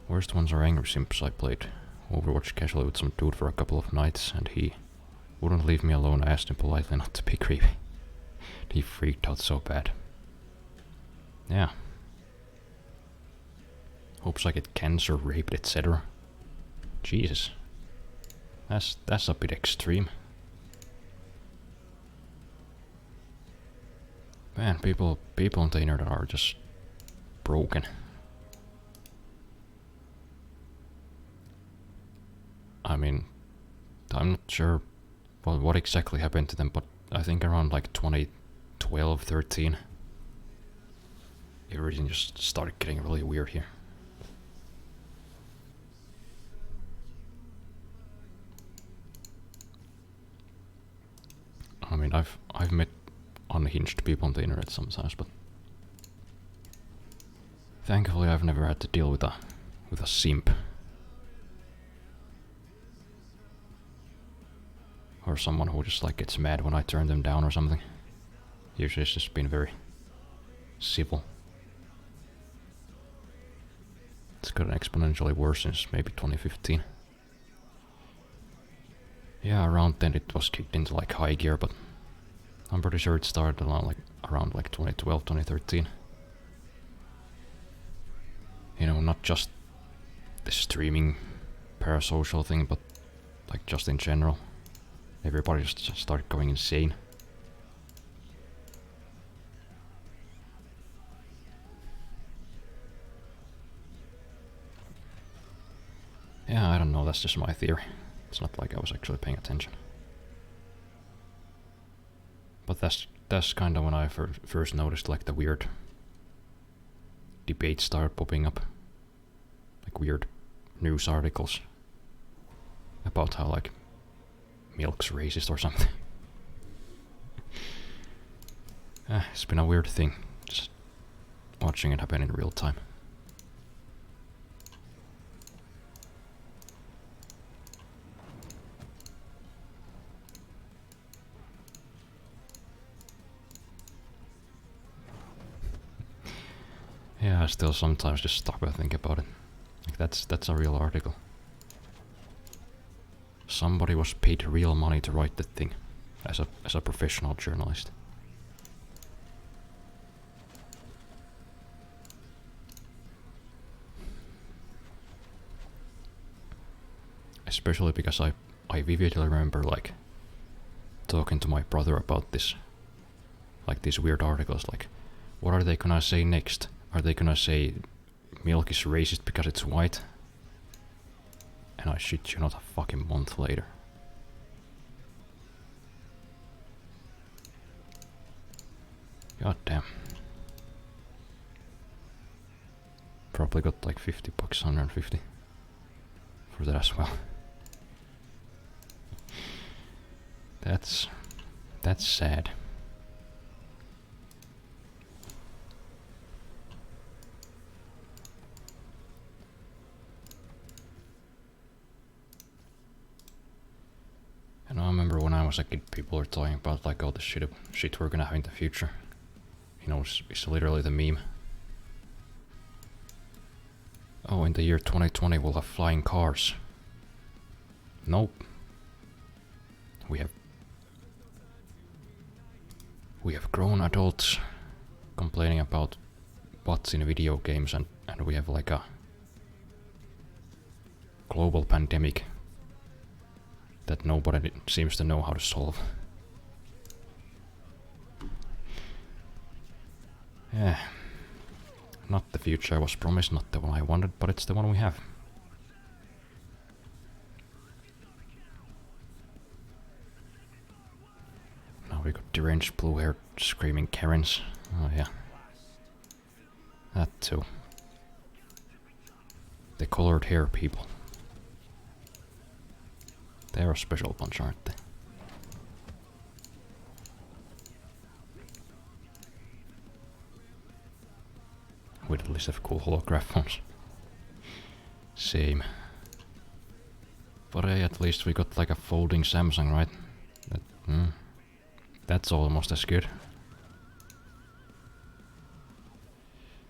Worst ones are angry simps. I played Overwatch casually with some dude for a couple of nights, and he wouldn't leave me alone. I asked him politely not to be creepy. He freaked out so bad. Yeah. Hopes I get cancer, raped, etc. Jesus. That's a bit extreme. Man, people on the internet are just broken. I mean, I'm not sure what exactly happened to them, but I think around like 2012, 13, everything just started getting really weird here. I mean, I've met unhinged people on the internet sometimes, but thankfully I've never had to deal with a simp. Or someone who just like gets mad when I turn them down or something. Usually it's just been very civil. It's gotten exponentially worse since maybe 2015. Yeah, around then it was kicked into like high gear, but I'm pretty sure it started around like 2012, 2013. You know, not just the streaming parasocial thing, but like just in general. Everybody just started going insane. Yeah, I don't know, that's just my theory. It's not like I was actually paying attention. But that's kind of when I first noticed like the weird debates started popping up. Like weird news articles about how like milk's racist or something. It's been a weird thing, just watching it happen in real time. Yeah, I still sometimes just stop and think about it. Like that's a real article. Somebody was paid real money to write the thing, as a professional journalist. Especially because I vividly remember like talking to my brother about this, like these weird articles, like what are they gonna say next? Are they gonna say milk is racist because it's white? And I shit you not, a fucking month later. God damn. Probably got like $50, 150 for that as well. That's sad. And I remember when I was a kid, people were talking about like all the shit we're gonna have in the future. You know, it's literally the meme. Oh, in the year 2020 we'll have flying cars. Nope. We have grown adults complaining about what's in video games, and we have like a global pandemic that nobody seems to know how to solve. Yeah. Not the future I was promised, not the one I wanted, but it's the one we have. Now we got deranged blue-haired screaming Karens. Oh yeah. That too. The colored hair people. They're a special bunch, aren't they? We'd at least have cool holograph phones. Same. But hey, at least we got like a folding Samsung, right? That's almost as good.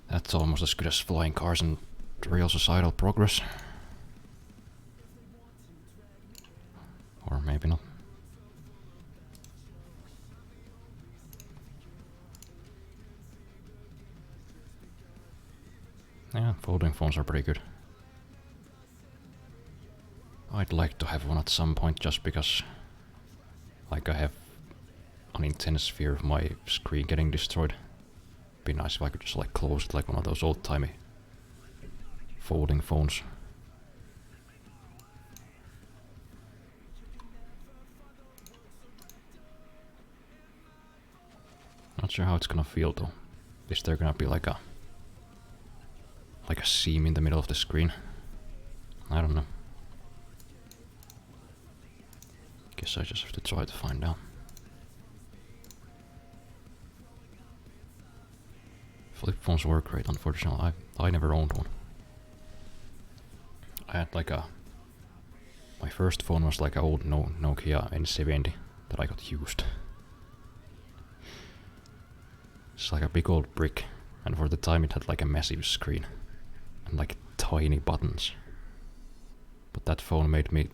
That's almost as good as flying cars and real societal progress. Or maybe not. Yeah, folding phones are pretty good. I'd like to have one at some point just because, like, I have an intense fear of my screen getting destroyed. Be nice if I could just like close it like one of those old-timey folding phones. Not sure how it's gonna feel though. Is there gonna be like a seam in the middle of the screen? I don't know. Guess I just have to try to find out. Flip phones were great, unfortunately. I never owned one. I had like my first phone was like an old Nokia N70 that I got used. It's like a big old brick, and for the time it had like a massive screen and like tiny buttons. But that phone made me,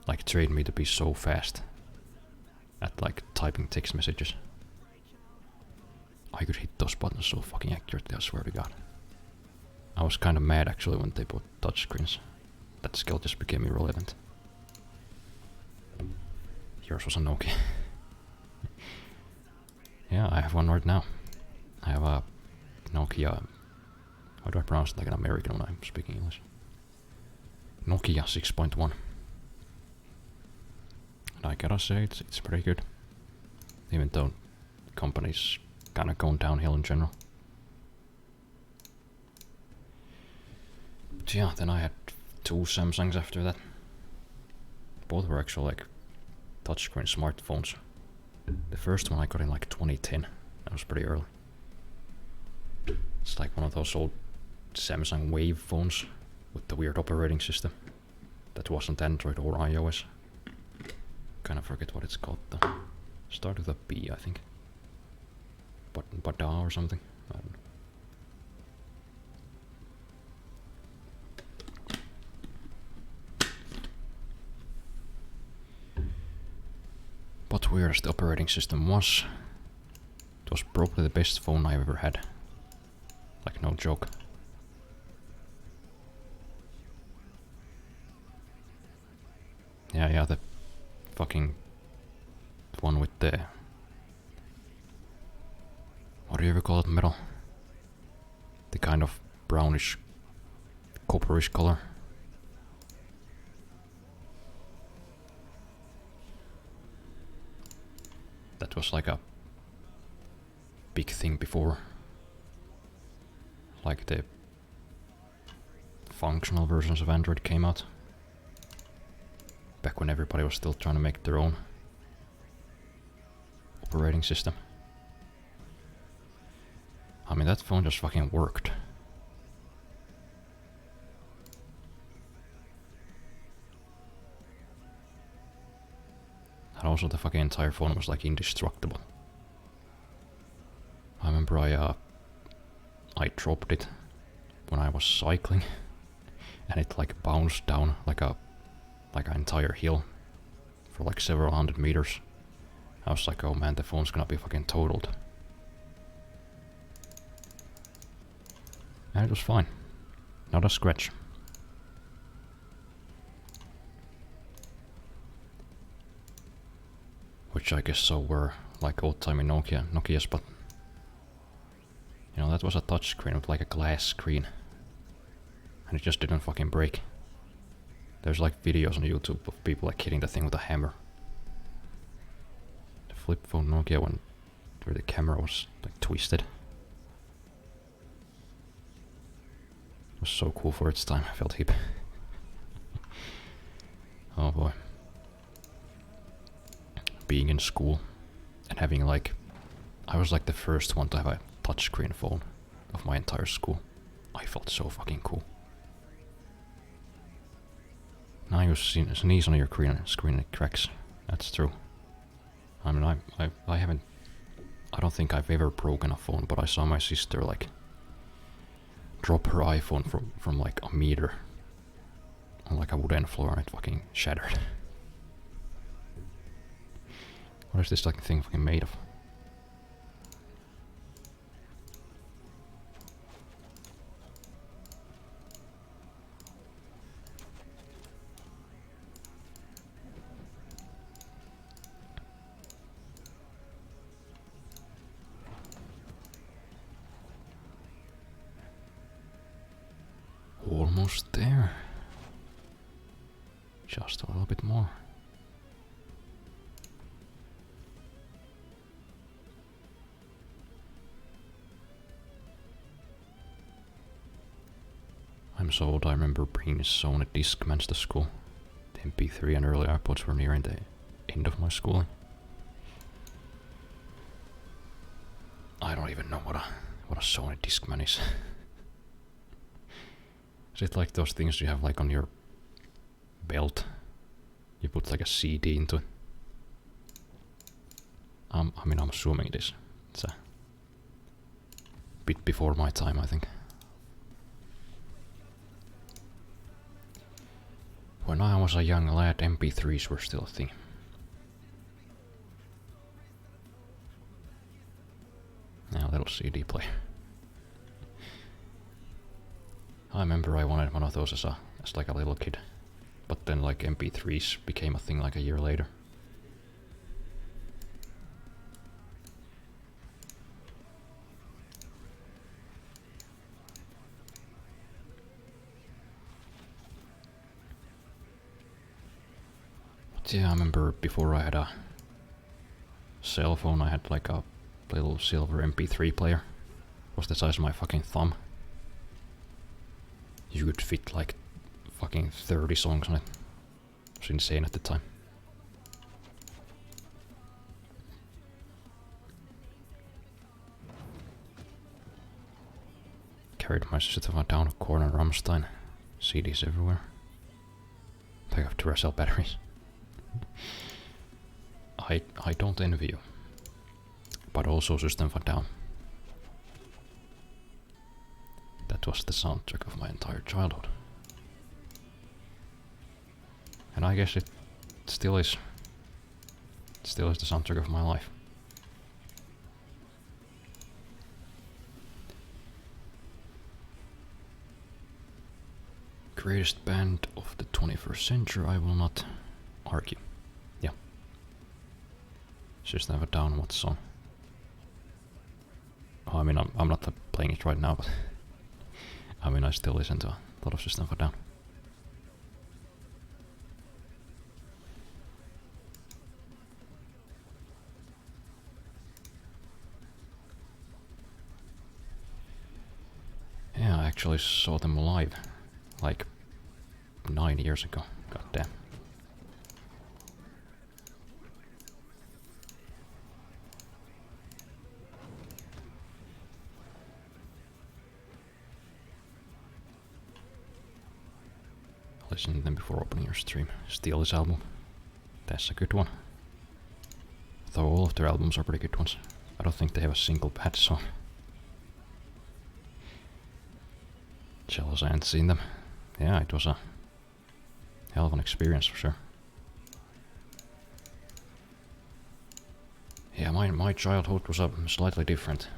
like, trained me to be so fast at like typing text messages. I could hit those buttons so fucking accurately, I swear to God. I was kind of mad actually when they bought touchscreens. That skill just became irrelevant. Yours was a Nokia. Yeah, I have one right now. I have a Nokia. How do I pronounce it like an American when I'm speaking English? Nokia 6.1. And I gotta say, it's pretty good. Even though the company's kinda going downhill in general. But yeah, then I had 2 Samsungs after that. Both were actually like touchscreen smartphones. The first one I got in like 2010. That was pretty early. It's like one of those old Samsung Wave phones with the weird operating system that wasn't Android or iOS. Kind of forget what it's called though. Start with a B, I think. Bada or something. I don't know. But weird as the operating system was, it was probably the best phone I've ever had. Like, no joke. Yeah, the fucking one with the, what do you ever call it, metal? The kind of brownish, copperish color. That was like a big thing before. Like the functional versions of Android came out. Back when everybody was still trying to make their own operating system. I mean, that phone just fucking worked. And also the fucking entire phone was like indestructible. I remember I dropped it when I was cycling and it like bounced down like an entire hill for like several hundred meters. I was like, oh man, the phone's gonna be fucking totaled. And it was fine. Not a scratch. Which I guess so were like old-timey Nokia's, but you know, that was a touchscreen with like a glass screen. And it just didn't fucking break. There's like videos on YouTube of people like hitting the thing with a hammer. The flip phone Nokia one where the camera was like twisted. It was so cool for its time, I felt hip. Oh boy. Being in school and having like, I was like the first one to have a touchscreen phone of my entire school. I felt so fucking cool. Now you sneeze on your screen and it cracks. That's true. I mean, I haven't, I don't think I've ever broken a phone, but I saw my sister like drop her iPhone from like a meter on like a wooden floor and it fucking shattered. What is this like thing fucking made of? Almost there. Just a little bit more. I'm so old I remember bringing Sony Discmans to school. The MP3 and early iPods were nearing the end of my schooling. I don't even know what a Sony Discman is. Is it like those things you have like on your belt? You put like a CD into it. I mean, I'm assuming it is. It's a bit before my time, I think. When I was a young lad, MP3s were still a thing. Now, a little CD player. I remember I wanted one of those as like a little kid, but then like MP3s became a thing like a year later. But yeah, I remember before I had a cell phone, I had like a little silver MP3 player. It was the size of my fucking thumb. You could fit like fucking 30 songs on it. It was insane at the time. Carried my system down a corner, Rammstein. CDs everywhere. Pack of Duracell batteries. I don't envy you. But also System of a Down. That was the soundtrack of my entire childhood. And I guess it still is. It still is the soundtrack of my life. Greatest band of the 21st century, I will not argue. Yeah. System of a Down, what song? Oh, I mean, I'm not playing it right now, but I mean, I still listen to a lot of System of a Down. Yeah, I actually saw them live, like 9 years ago. God damn. Listen to them before opening your stream. Steal this album. That's a good one. Though all of their albums are pretty good ones. I don't think they have a single bad song. Jealous I hadn't seen them. Yeah, it was a hell of an experience for sure. Yeah, my childhood was slightly different.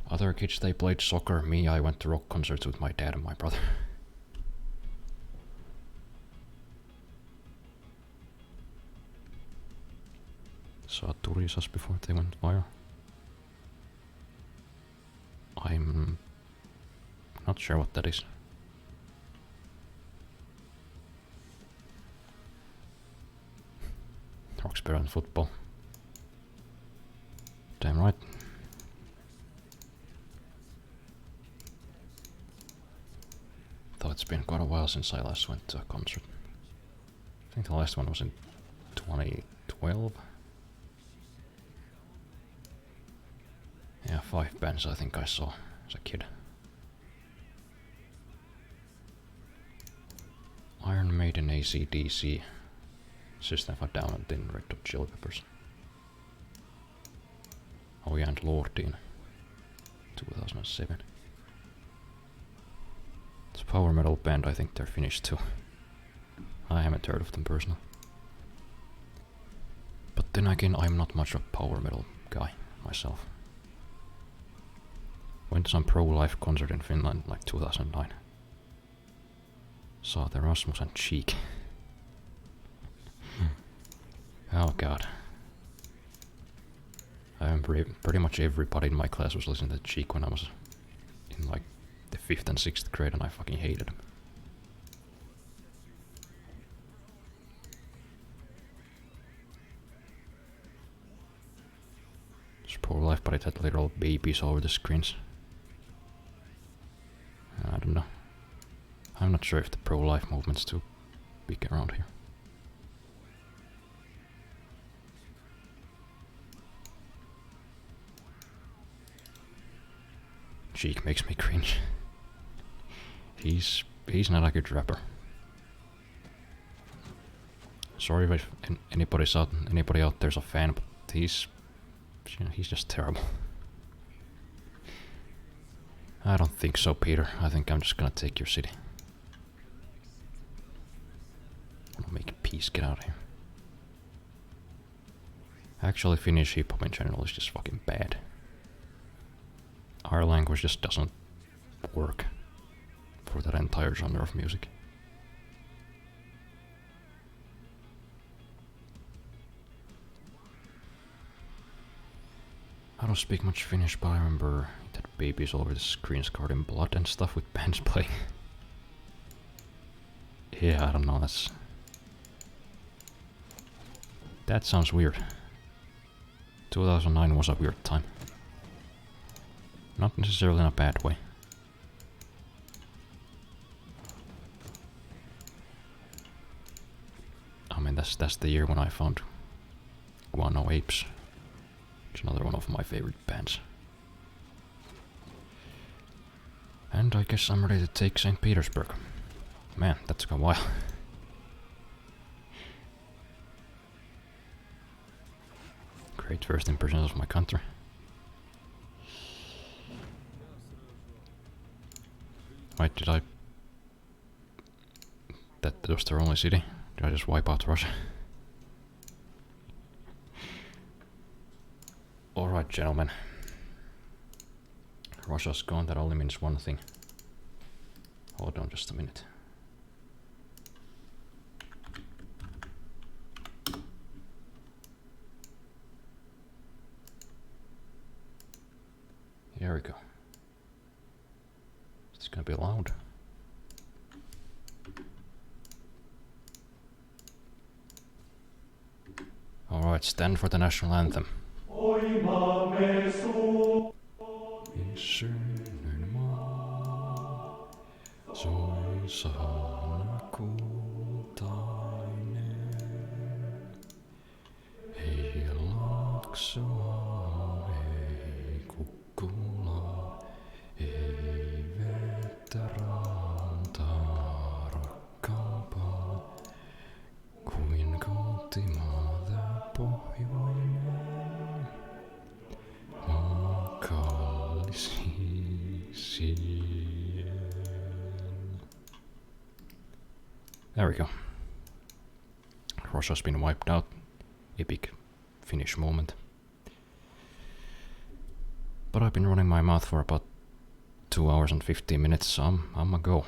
Other kids, they played soccer. Me, I went to rock concerts with my dad and my brother. Saw Turisas before they went viral. I'm not sure what that is. Roxbury and football. Damn right. Though it's been quite a while since I last went to a concert. I think the last one was in 2012. Yeah, 5 bands I think I saw as a kid. Iron Maiden, AC/DC, System of a Down, and then Red Hot Chili Peppers. Oh yeah, and Lorde in 2007. It's a power metal band, I think they're Finnish too. I haven't heard of them personally. But then again, I'm not much of a power metal guy myself. Went to some pro-life concert in Finland like 2009. Saw the Rasmus and Cheek. Oh god. I remember pretty much everybody in my class was listening to Cheek when I was in like the 5th and 6th grade, and I fucking hated them. It's pro-life, but it had literal babies over the screens. I don't know. I'm not sure if the pro-life movement's too big around here. Cheek makes me cringe. He's not a good rapper. Sorry if anybody out there's a fan, but he's just terrible. I don't think so, Peter. I think I'm just gonna take your city. I'll make peace, get out of here. Actually, Finnish hip hop in general is just fucking bad. Our language just doesn't work for that entire genre of music. I don't speak much Finnish, but I remember that babies all over the screens covered in blood and stuff with bands playing. Yeah, I don't know, that's That sounds weird. 2009 was a weird time. Not necessarily in a bad way. I mean, that's the year when I found Guano Apes. It's another one of my favorite bands. And I guess I'm ready to take St. Petersburg. Man, that took a while. Great first impressions of my country. Wait, did I... That was their only city? Did I just wipe out Russia? Alright, gentlemen. Russia's gone, that only means one thing. Hold on just a minute. Here we go. It's gonna be loud. Alright, stand for the national anthem. There we go. Russia's been wiped out. Epic finish moment. But I've been running my mouth for about 2 hours and 15 minutes, so I'm a go.